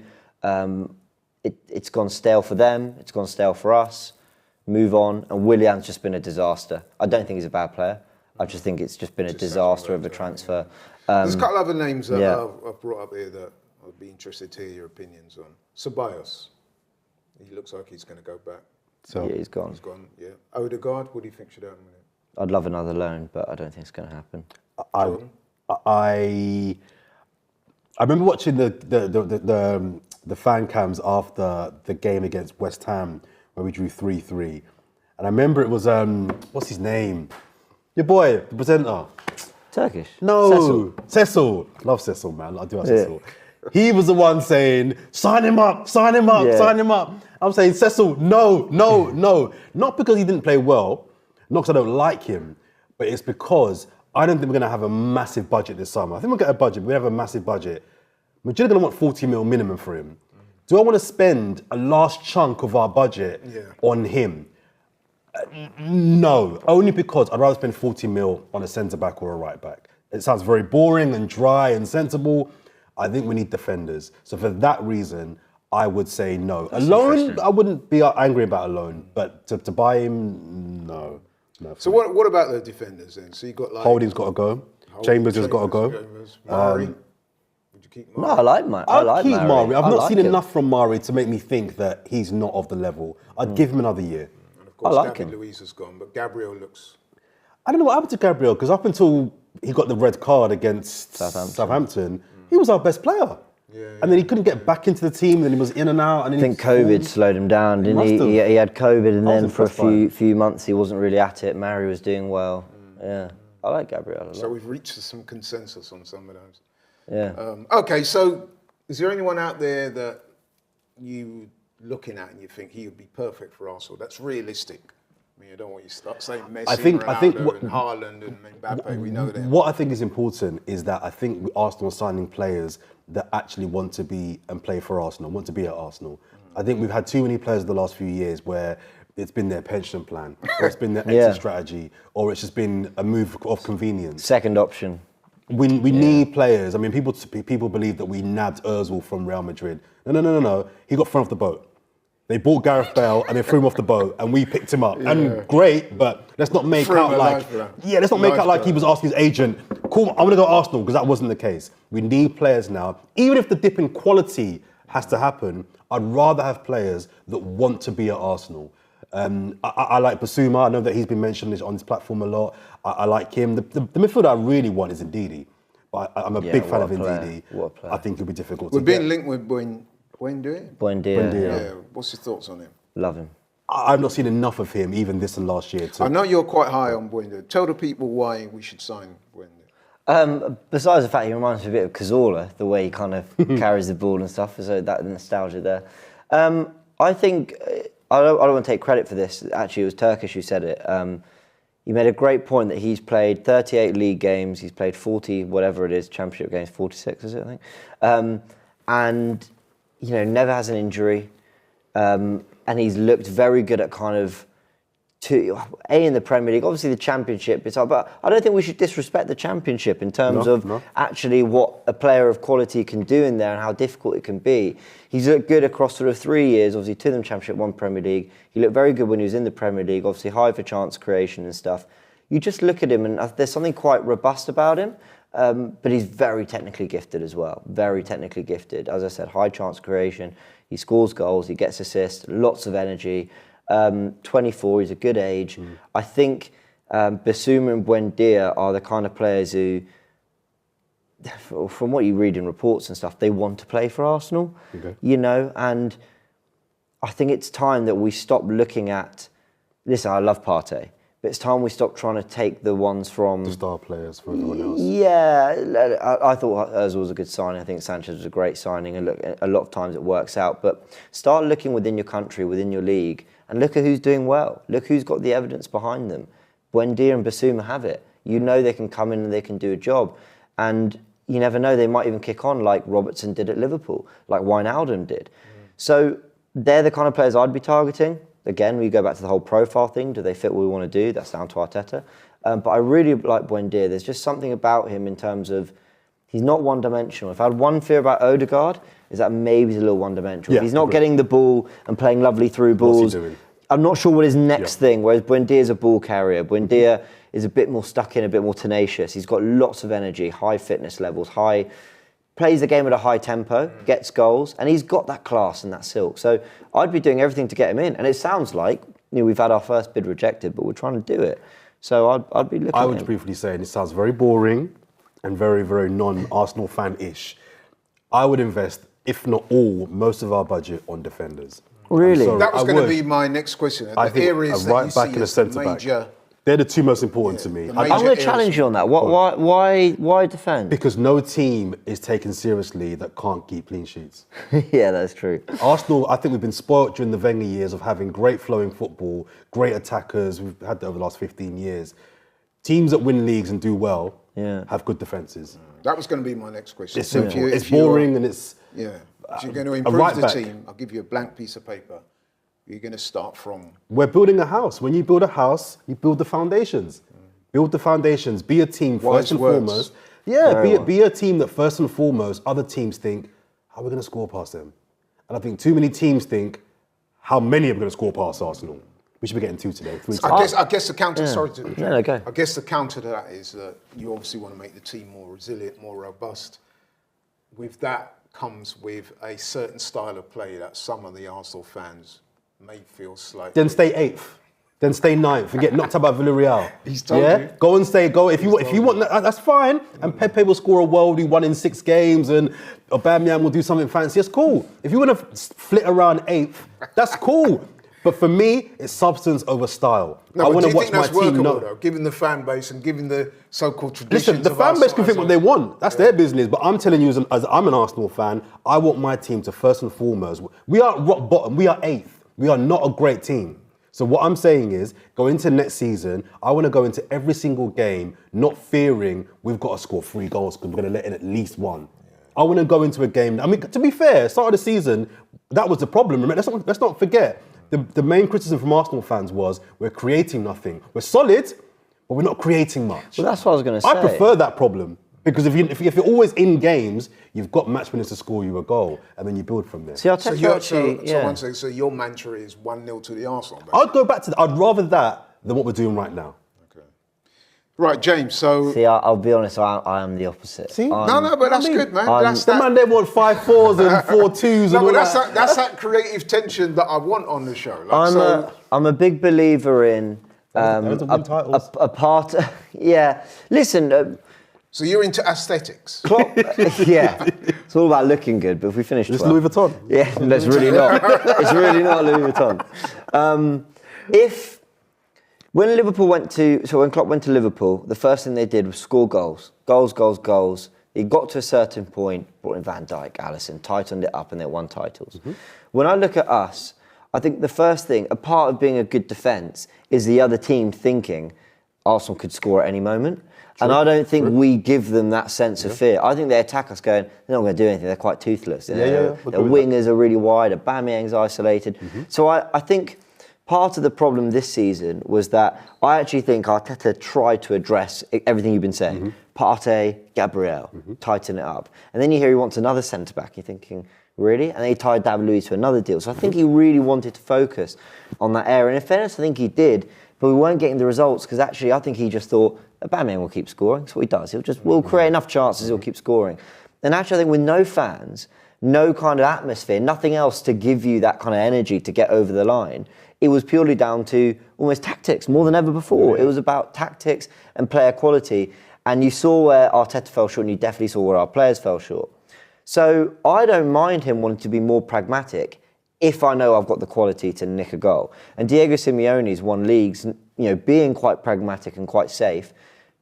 It's gone stale for them. It's gone stale for us. Move on. And Willian's just been a disaster. I don't think he's a bad player. I just think it's just been a disaster of a transfer. There's a couple of other names that I've brought up here that I'd be interested to hear your opinions on. Ceballos. He looks like he's going to go back. So yeah, he's gone. He's gone, yeah. Odegaard, what do you think should happen with him? I'd love another loan, but I don't think it's going to happen. I remember watching the fan cams after the game against West Ham where we drew 3-3, and I remember it was what's his name? Your boy, the presenter. Turkish. No, Cecil. Love Cecil, man. I do have Cecil. He was the one saying, "Sign him up, sign him up, sign him up." I'm saying, Cecil, no. Not because he didn't play well, Not because I don't like him, but it's because I don't think we're going to have a massive budget this summer. I think we'll get a budget, but we have a massive budget. Madrid are going to want 40 mil minimum for him. Do I want to spend a last chunk of our budget on him? No, only because I'd rather spend 40 mil on a centre-back or a right-back. It sounds very boring and dry and sensible. I think we need defenders. So for that reason, I would say no. A loan, I wouldn't be angry about a loan, but to buy him, no. So what about the defenders then? So you got like Holding's got to go. Chambers has got to go. Mari. Would you keep Mari? No, I like Mari. I'd keep Mari. I've not seen him. enough from Mari to make me think that he's not of the level. I'd give him another year. And of course, I like David him. Luiz has gone, but Gabriel looks. I don't know what happened to Gabriel, because up until he got the red card against Southampton, he was our best player. And then he couldn't get back into the team, and then he was in and out. And I think COVID slowed him down, didn't he? He had COVID, and then for a few months he wasn't really at it. Mari was doing well. Yeah, I like Gabriel a lot. So we've reached some consensus on some of those. Yeah. Okay, so is there anyone out there that you looking at and you think he would be perfect for Arsenal? That's realistic. I mean, I don't want you to start saying Messi, I think and Haaland and Mbappe. We know them. What I think is important is that I think Arsenal are signing players that actually want to be and play for Arsenal, want to be at Arsenal. I think we've had too many players the last few years where it's been their pension plan, or it's been their exit strategy, or it's just been a move of convenience. Second option. We need players. I mean, people believe that we nabbed Ozil from Real Madrid. No. He got thrown off the boat. They bought Gareth Bale and they threw him off the boat, and we picked him up. And great, but let's not make out like he was asking his agent, "Cool, I'm going to go Arsenal," because that wasn't the case. We need players now. Even if the dip in quality has to happen, I'd rather have players that want to be at Arsenal. I like Basuma. I know that he's been mentioned on this platform a lot. I like him. The midfielder I really want is Ndidi. But I'm a big fan of Ndidi. What a player. I think it'll be difficult We're to being get. linked with Buendia. Buendia. Yeah. What's your thoughts on him? Love him. I've not seen enough of him, even this and last year. I know you're quite high on Buendia. Tell the people why we should sign Buendia. Besides the fact he reminds me a bit of Cazorla, the way he kind of carries the ball and stuff, so that nostalgia there. I think, I don't want to take credit for this, actually it was Turkish who said it. He made a great point that he's played 38 league games, he's played 40, whatever it is, championship games, 46 is it, I think. And, you know, never has an injury. And he's looked very good at kind of, in the Premier League, obviously the Championship, but I don't think we should disrespect the Championship in terms of actually what a player of quality can do in there and how difficult it can be. He's looked good across sort of 3 years, obviously 2 of them Championship, 1 Premier League. He looked very good when he was in the Premier League, obviously high for chance creation and stuff. You just look at him and there's something quite robust about him, but he's very technically gifted as well, very technically gifted. As I said, high chance creation, he scores goals, he gets assists, lots of energy. 24, he's a good age. I think Basuma and Buendia are the kind of players who, from what you read in reports and stuff, they want to play for Arsenal, you know, and I think it's time that we stop looking at, listen, I love Partey, but it's time we stop trying to take the ones from... The star players for everyone else. Yeah, I thought Ozil was a good signing. I think Sanchez was a great signing, and look, a lot of times it works out, but start looking within your country, within your league, and look at who's doing well. Look who's got the evidence behind them. Buendia and Basuma have it. You know they can come in and they can do a job. And you never know, they might even kick on like Robertson did at Liverpool, like Wijnaldum did. So they're the kind of players I'd be targeting. Again, we go back to the whole profile thing. Do they fit what we want to do? That's down to Arteta. But I really like Buendia. There's just something about him in terms of he's not one-dimensional. If I had one fear about Odegaard, is that maybe he's a little one-dimensional. Yeah, if he's not getting the ball and playing lovely through balls, what's he doing? I'm not sure what his next thing, whereas Buendia is a ball carrier. Buendia is a bit more stuck in, a bit more tenacious. He's got lots of energy, high fitness levels, plays the game at a high tempo, gets goals, and he's got that class and that silk. So I'd be doing everything to get him in. And it sounds like, you know, we've had our first bid rejected, but we're trying to do it. So I'd be looking I at would him. briefly say, and it sounds very boring and very, very non-Arsenal fan-ish, I would invest, if not all, most of our budget on defenders. Really? That was going to be my next question. I The think areas a right that back you and a see as the centre-back. major They're the two most important to me. the I'm major going to challenge you on that. Why defend? Because no team is taken seriously that can't keep clean sheets. Yeah, that's true. Arsenal, I think we've been spoilt during the Wenger years of having great flowing football, great attackers. We've had that over the last 15 years. Teams that win leagues and do well have good defences. That was going to be my next question. It's So if simple. you- It's if you're- boring and it's... Yeah. If you're going to a improve right the back. team, I'll give you a blank piece of paper. You're going to start from. We're building a house. When you build a house, you build the foundations. Build the foundations. Be a team Wise first and words. foremost. Yeah, Very be a team that first and foremost, other teams think, how are we going to score past them? And I think too many teams think, how many are we going to score past Arsenal? We should be getting 2 today, 3 today. I guess the counter. Sorry to. No, go. I guess the counter to that is that you obviously want to make the team more resilient, more robust. With that comes with a certain style of play that some of the Arsenal fans may feel slightly. Then stay 8th. Then stay 9th and get knocked out by Villarreal. He's told you. Go and stay. Go if you want. That's fine. And Pepe will score a worldie 1 in 6 games, and Aubameyang will do something fancy. That's cool. If you want to flit around 8th, that's cool. But for me, it's substance over style. No, I but want do to you watch think my that's team. workable though, given the fan base and given the so-called traditions? Listen, the of fan base Arsenal can think as what a- they want. That's their business. But I'm telling you, as I'm an Arsenal fan, I want my team to first and foremost. We are rock bottom. We are 8th. We are not a great team. So what I'm saying is, go into next season, I want to go into every single game not fearing we've got to score 3 goals because we're going to let in at least 1. I want to go into a game. I mean, to be fair, start of the season, that was the problem. Remember, let's not forget. The main criticism from Arsenal fans was we're creating nothing. We're solid, but we're not creating much. Well, that's what I was going to say. I prefer that problem because if you're always in games, you've got match winners to score you a goal, and then you build from there. See, I'll So, tell you you're, so, actually, so one second, so your mantra is 1-0 to the Arsenal. Basically. I'd go back to that. I'd rather that than what we're doing right now. Right, James. So See, I'll be honest, I am the opposite. See? no, but that's good, man. That's The that. man, they want 5-4s and 4-2s No, and all but that. that's that creative tension that I want on the show. Like, I'm a big believer in Those are win titles. a part. Yeah, listen. So you're into aesthetics. Klopp, yeah, it's all about looking good. But if we finish, Just 12th, Louis Vuitton. Yeah, that's really not. It's really not Louis Vuitton. When Klopp went to Liverpool, the first thing they did was score goals. He got to a certain point, brought in Van Dijk, Alisson, tightened it up, and they won titles. Mm-hmm. When I look at us, I think the first thing, a part of being a good defence, is the other team thinking Arsenal could score at any moment. And I don't think we give them that sense of fear. I think they attack us going, they're not going to do anything, they're quite toothless. Their wingers are really wide, Aubameyang's isolated. So I think part of the problem this season was that I actually think Arteta tried to address everything you've been saying. Partey, Gabriel, tighten it up. And then you hear he wants another centre-back, you're thinking, really? And then he tied David Luiz to another deal. So I think he really wanted to focus on that area. And in fairness, I think he did, but we weren't getting the results because actually I think he just thought, Aubameyang will keep scoring. That's what he does. We'll create enough chances, he'll keep scoring. And actually I think with no fans, no kind of atmosphere, nothing else to give you that kind of energy to get over the line, it was purely down to almost tactics more than ever before. It was about tactics and player quality. And you saw where Arteta fell short and you definitely saw where our players fell short. So I don't mind him wanting to be more pragmatic if I know I've got the quality to nick a goal. And Diego Simeone's won leagues, being quite pragmatic and quite safe.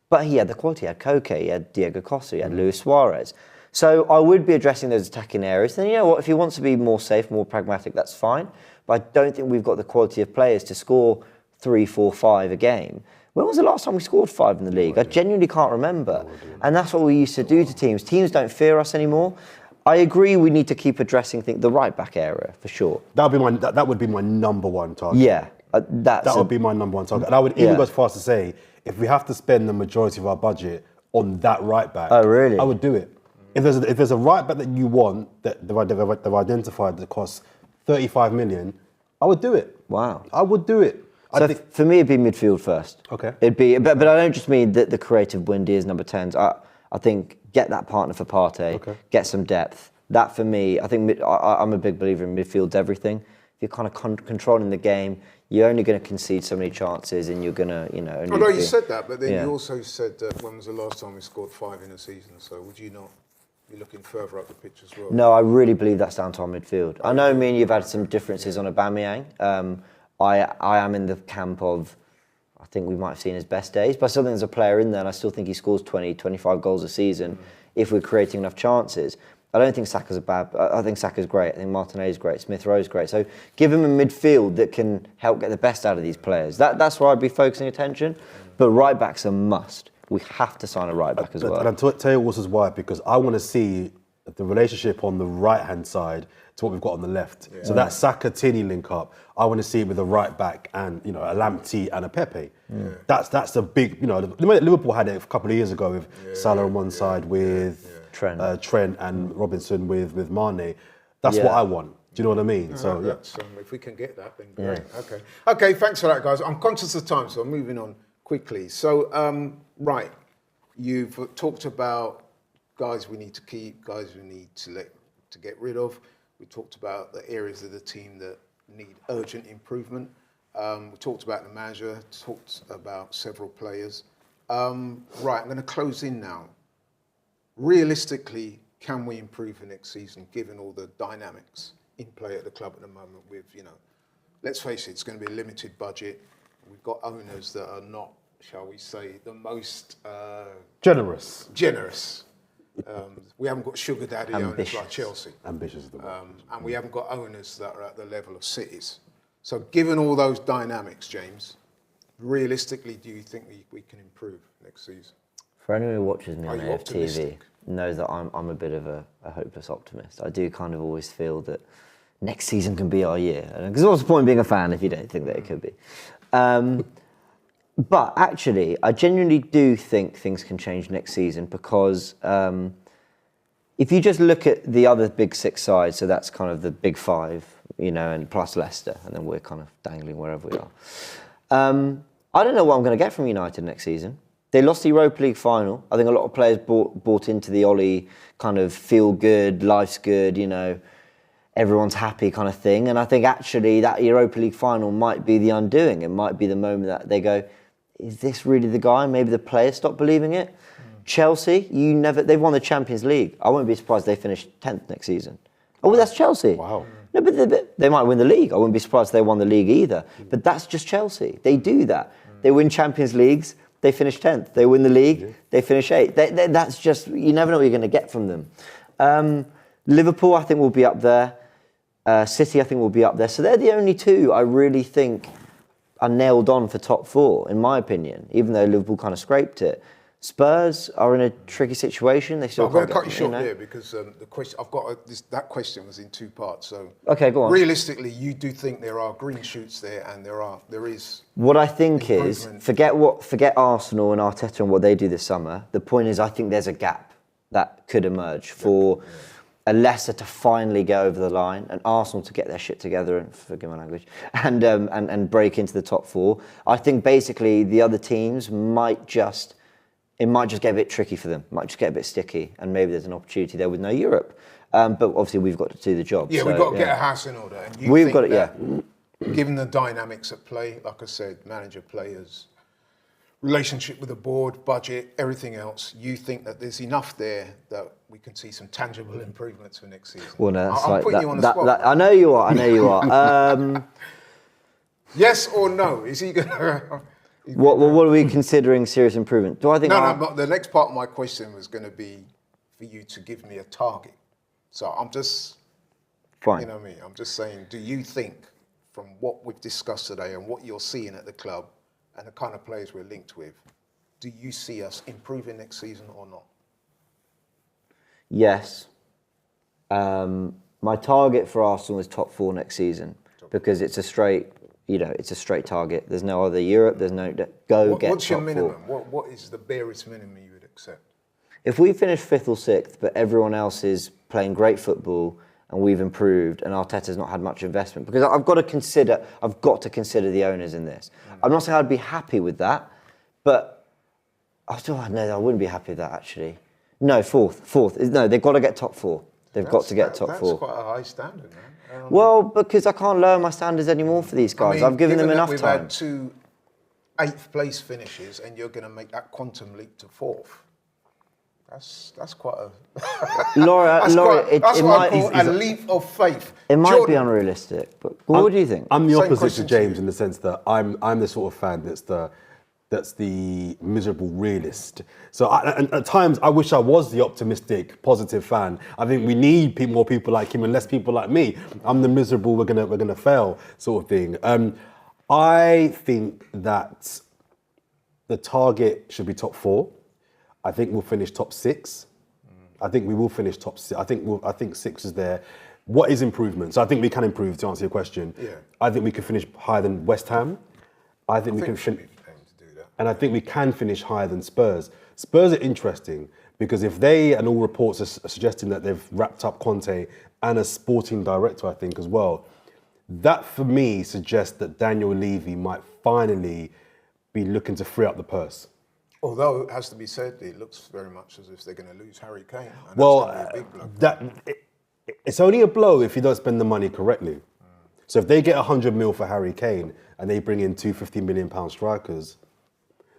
But he had the quality. He had Koke, he had Diego Costa, he had Luis Suarez. So I would be addressing those attacking areas. Then you know what, if he wants to be more safe, more pragmatic, that's fine. But I don't think we've got the quality of players to score 3, 4, 5 a game. When was the last time we scored 5 in the league? I genuinely can't remember. And that's what we used to do to teams. Teams don't fear us anymore. I agree we need to keep addressing the right back area, for sure. That would be my number one target. Yeah. That would be my number one target. And I would even go as far as to say, if we have to spend the majority of our budget on that right back, oh, really? I would do it. If there's a right back that you want, that they've identified that costs 35 million, I would do it. Wow. I would do it. So for me, it'd be midfield first. Okay. It'd be, but I don't just mean the creative windy as number 10s. I think get that partner for Partey, get some depth. That for me, I think I'm a big believer in midfield's everything. If you're kind of controlling the game, you're only going to concede so many chances, and you're going to, only. Although you said that, but then you also said that when was the last time we scored 5 in a season? So would you not be looking further up the pitch as well? No, I really believe that's down to our midfield. I know me and you've had some differences on Aubameyang. I am in the camp of, I think we might have seen his best days. But I still think there's a player in there, and I still think he scores 20, 25 goals a season if we're creating enough chances. I don't think Saka's I think Saka's great. I think Martinelli's great. Smith Rowe's great. So give him a midfield that can help get the best out of these players. That's where I'd be focusing attention. But right back's a must. We have to sign a right back as well. And I'll tell you also why, because I want to see the relationship on the right-hand side to what we've got on the left. So that Saka-Tini link-up, I want to see it with a right back and, you know, a Lamptey and a Pepe. That's a big, you know, Liverpool had it a couple of years ago with Salah on one side, with Trent and Robinson with Mane. That's what I want. Do you know what I mean? So if we can get that, then great. Okay, thanks for that, guys. I'm conscious of time, so I'm moving on quickly. So, right, you've talked about guys we need to keep, guys we need to get rid of. We talked about the areas of the team that need urgent improvement. We talked about the manager, talked about several players. Right, I'm going to close in now. Realistically, can we improve for next season, given all the dynamics in play at the club at the moment with, you know, let's face it, it's going to be a limited budget. We've got owners that are not, shall we say, the most... generous. We haven't got sugar daddy owners like Chelsea. Ambitious. And we haven't got owners that are at the level of cities. So given all those dynamics, James, realistically, do you think we can improve next season? For anyone who watches me on AFTV, optimistic? knows that I'm a bit of a hopeless optimist. I do kind of always feel that next season can be our year. Because what's the point of being a fan if you don't think that it could be? But actually, I genuinely do think things can change next season because if you just look at the other big six sides, so that's kind of the big five, you know, and plus Leicester, and then we're kind of dangling wherever we are. I don't know what I'm going to get from United next season. They lost the Europa League final. I think a lot of players bought into the Ollie kind of feel good, life's good, you know, everyone's happy kind of thing. And I think actually that Europa League final might be the undoing. It might be the moment that they go, is this really the guy? Maybe the players stop believing it. Chelsea, they've won the Champions League. I wouldn't be surprised if they finish 10th next season. Oh, that's Chelsea. Wow. No, but they might win the league. I wouldn't be surprised if they won the league either. But that's just Chelsea. They do that. They win Champions Leagues, they finish 10th. They win the league, they finish 8th. That's just, you never know what you're going to get from them. Liverpool, I think, will be up there. City, I think, will be up there. So they're the only two I really think are nailed on for top four, in my opinion, even though Liverpool kind of scraped it. Spurs are in a tricky situation. They still I'm going to cut you short there because the question I've got that question was in two parts. So okay, go on. Realistically, you do think there are green shoots there, and there is. What I think is forget Arsenal and Arteta and what they do this summer. The point is, I think there's a gap that could emerge for a Leicester to finally get over the line, and Arsenal to get their shit together, and forgive my language, and break into the top four. I think basically the other teams might just get a bit tricky for them, might just get a bit sticky, and maybe there's an opportunity there with no Europe. But obviously we've got to do the job. Yeah, so, we've got to get a house in order. And we've got it, given the dynamics at play, like I said, manager, players, relationship with the board, budget, everything else, you think that there's enough there that we can see some tangible improvements for next season? Well, no, that's I'm putting you on the spot. I know you are. Yes or no? Is he going to... What are we considering serious improvement? Do I think... No, but the next part of my question was going to be for you to give me a target. So I'm just... Fine. You know what I mean? I'm just saying, do you think from what we've discussed today and what you're seeing at the club and the kind of players we're linked with, do you see us improving next season or not? Yes. My target for Arsenal is top four next season because it's a straight target. There's no other Europe. There's no get What's your top minimum? four. What is the barest minimum you would accept? If we finish 5th or 6th, but everyone else is playing great football and we've improved, and Arteta's not had much investment, because I've got to consider the owners in this. I'm not saying I'd be happy with that, but I wouldn't be happy with that actually. No, 4th. No, they've got to get top 4. They've got to get top 4. That's quite a high standard, man. Well, because I can't lower my standards anymore for these guys. I've given them enough time. We've had 2 8th place finishes, and you're going to make that quantum leap to 4th. That's quite a... Laura, that's what I might call a leap of faith. It might be unrealistic, but what do you think? I'm the Same opposite question to to James you. in the sense that I'm the sort of fan that's that's the miserable realist. So and at times I wish I was the optimistic, positive fan. I think we need more people like him and less people like me. I'm the miserable, we're gonna fail sort of thing. I think that the target should be top 4. I think we'll finish top 6. I think we will finish top 6. I think 6 is there. What is improvement? So I think we can improve, to answer your question. Yeah. I think we can finish higher than West Ham. I think we can finish. And I think we can finish higher than Spurs. Spurs are interesting because if they, and all reports are suggesting that they've wrapped up Conte and a sporting director, I think, as well. That, for me, suggests that Daniel Levy might finally be looking to free up the purse. Although, it has to be said, it looks very much as if they're going to lose Harry Kane. And Well, that's gonna be a big blow. It's only a blow if you don't spend the money correctly. So if they get 100 mil for Harry Kane and they bring in 2 50 million pound strikers,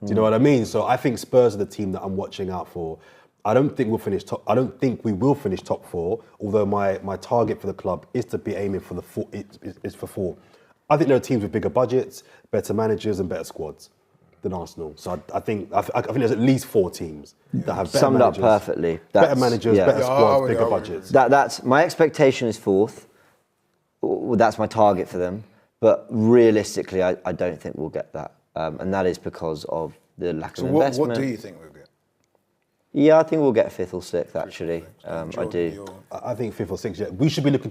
do you know what I mean? So I think Spurs are the team that I'm watching out for. I don't think we will finish top 4. Although my target for the club is to be aiming for the 4. Is for 4. I think there are teams with bigger budgets, better managers, and better squads than Arsenal. So I think there's at least 4 teams that have better Summed managers, up perfectly. better managers, better squads, bigger I would budgets. That's my expectation is 4th. Well, that's my target for them. But realistically, I don't think we'll get that. And that is because of the lack of investment. What do you think we'll get? Yeah, I think we'll get 5th or 6th, actually. I do. I think 5th or 6th. Yeah, we should be looking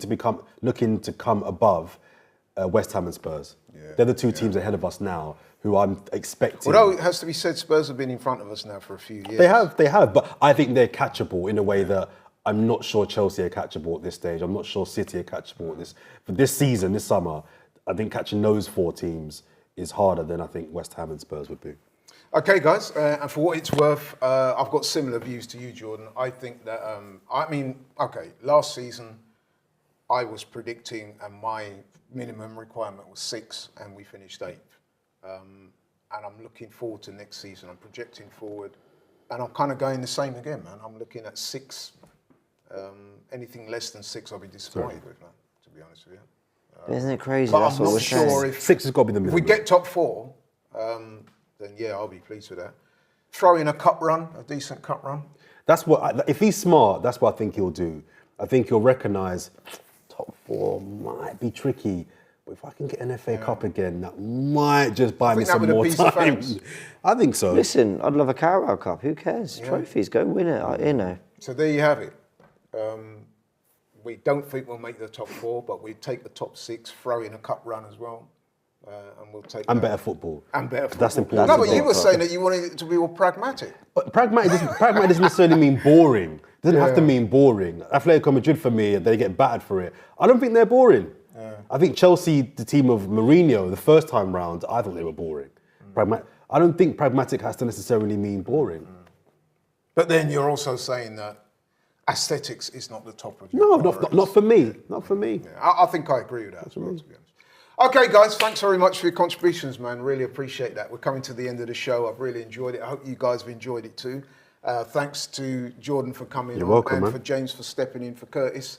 to come above West Ham and Spurs. Yeah, They're the 2 teams ahead of us now, who I'm expecting. Although it has to be said, Spurs have been in front of us now for a few years. They have, but I think they're catchable in a way that I'm not sure Chelsea are catchable at this stage. I'm not sure City are catchable at this. For this season, this summer, I think catching those 4 teams is harder than I think West Ham and Spurs would be. Okay, guys, and for what it's worth, I've got similar views to you, Jordan. I think that, last season I was predicting, and my minimum requirement was 6, and we finished 8th. And I'm looking forward to next season. I'm projecting forward, and I'm kind of going the same again, man. I'm looking at 6. Anything less than 6, I'll be disappointed with, man, to be honest with you. Isn't it crazy? But That's I'm what not we're sure saying. if 6 has got to be the minimum. we get top 4, then yeah, I'll be pleased with that. Throw in a cup run, a decent cup run. That's what. If he's smart, that's what I think he'll do. I think he'll recognise top 4 might be tricky, but if I can get an FA Cup again, that might just buy me some more time. I think so. Listen, I'd love a Carabao Cup. Who cares? Trophies, go win it. So there you have it. We don't think we'll make the top 4, but we take the top 6, throw in a cup run as well, and we'll take. And better football. And better football. That's important. No, but you were saying that you wanted it to be all pragmatic. But pragmatic doesn't necessarily mean boring. It doesn't have to mean boring. Atletico Madrid, for me, they get battered for it. I don't think they're boring. I think Chelsea, the team of Mourinho, the first time round, I thought they were boring. I don't think pragmatic has to necessarily mean boring. But then you're also saying that aesthetics is not the top of your priorities. not for me. Not for me. Yeah, I think I agree with that as well, to be honest. Okay, guys, thanks very much for your contributions, man. Really appreciate that. We're coming to the end of the show. I've really enjoyed it. I hope you guys have enjoyed it too. Thanks to Jordan for coming You're on, welcome, and man. for James for stepping in for Curtis.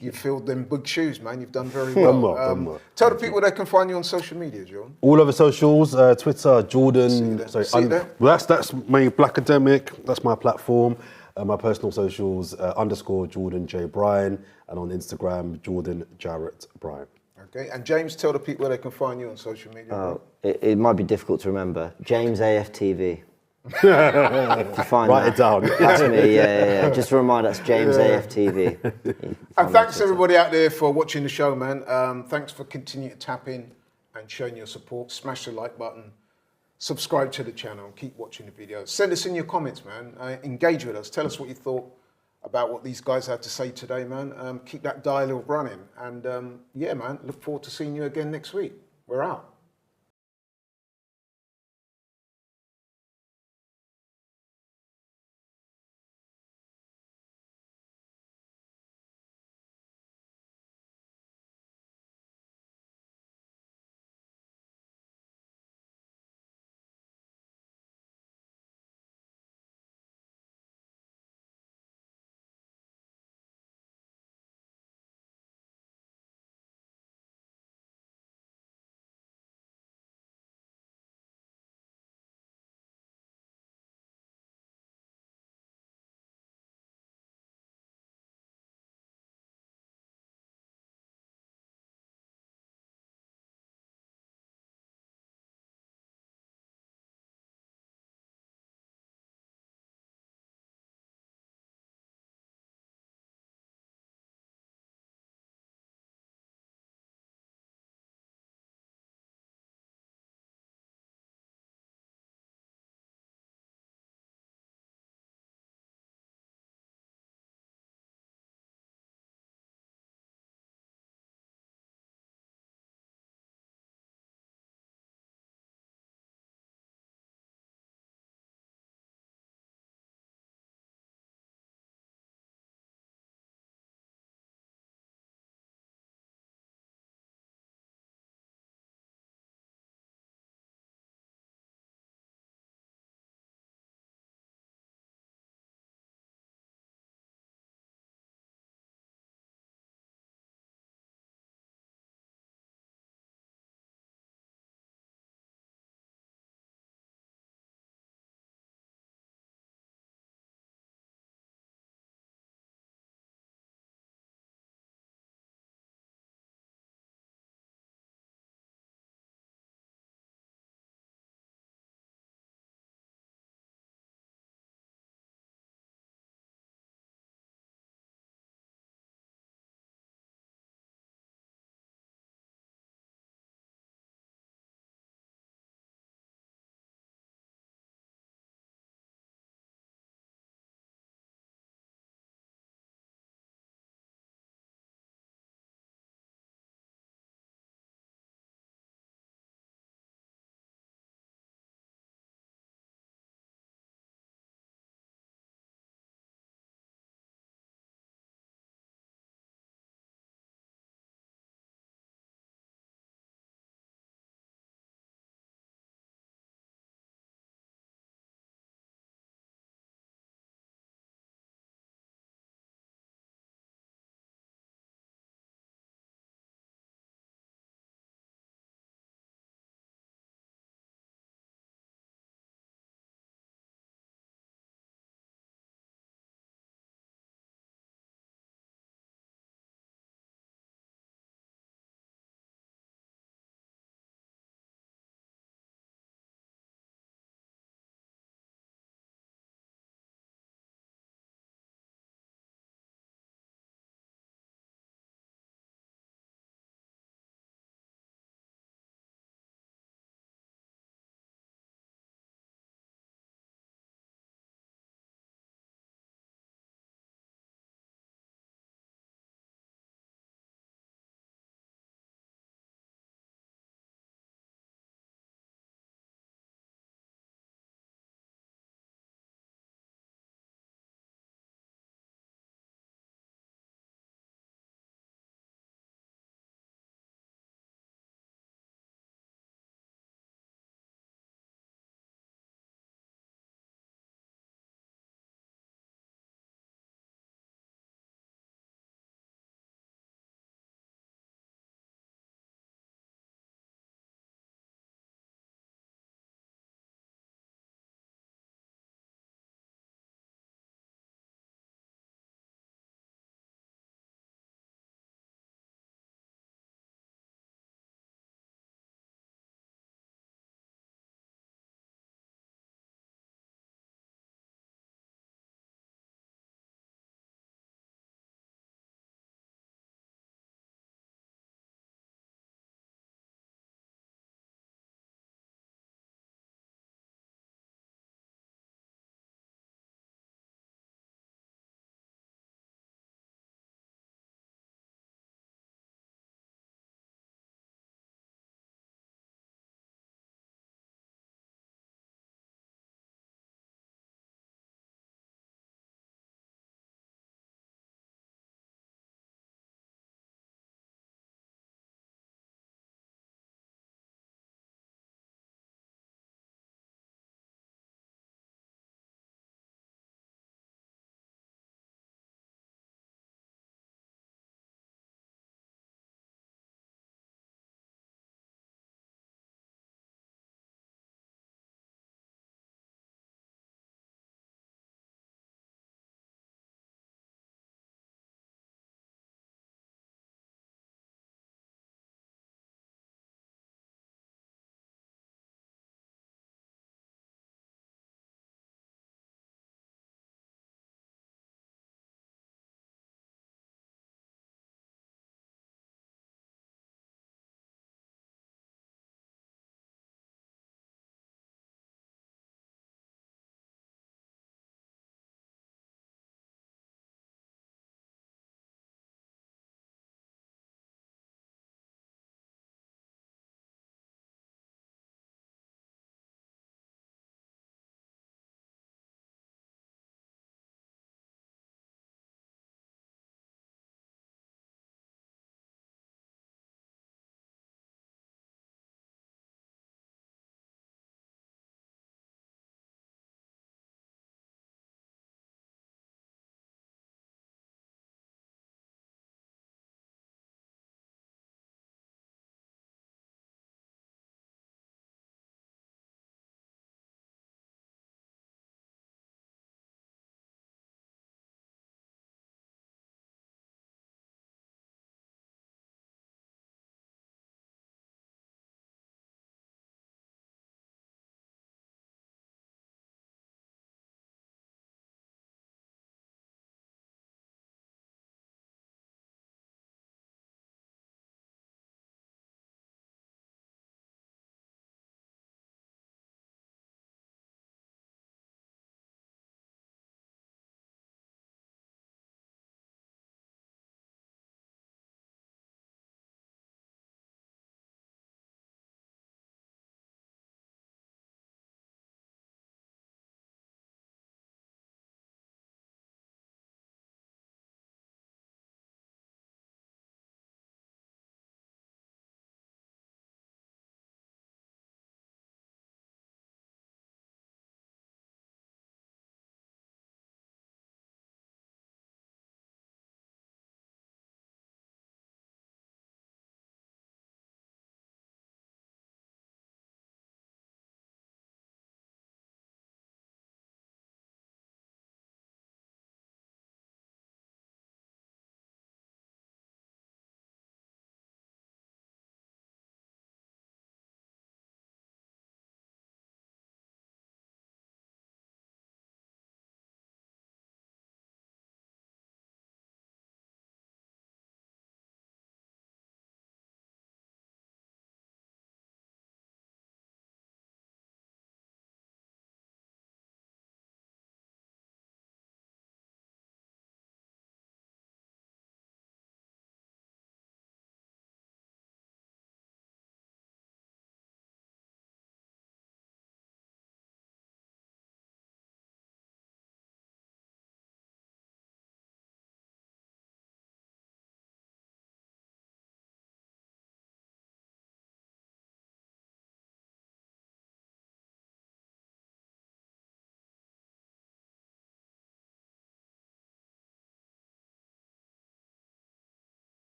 You filled them big shoes, man. You've done very well. Done well. Tell the people they can find you on social media, Jordan. All over socials, Twitter, Jordan. See you there. Well, that's my Black Academic. That's my platform. My personal socials, _ Jordan J. Bryan, and on Instagram, Jordan Jarrett Bryan. Okay, and James, tell the people where they can find you on social media. It might be difficult to remember. James AFTV. If you find Write it down. That's me, yeah. Just a reminder, that's James AFTV. And thanks everybody out there for watching the show, man. Thanks for continuing to tap in and showing your support. Smash the like button. Subscribe to the channel and keep watching the videos. Send us in your comments, man. Engage with us. Tell us what you thought about what these guys had to say today, man. Keep that dialogue running. And yeah, man, look forward to seeing you again next week. We're out.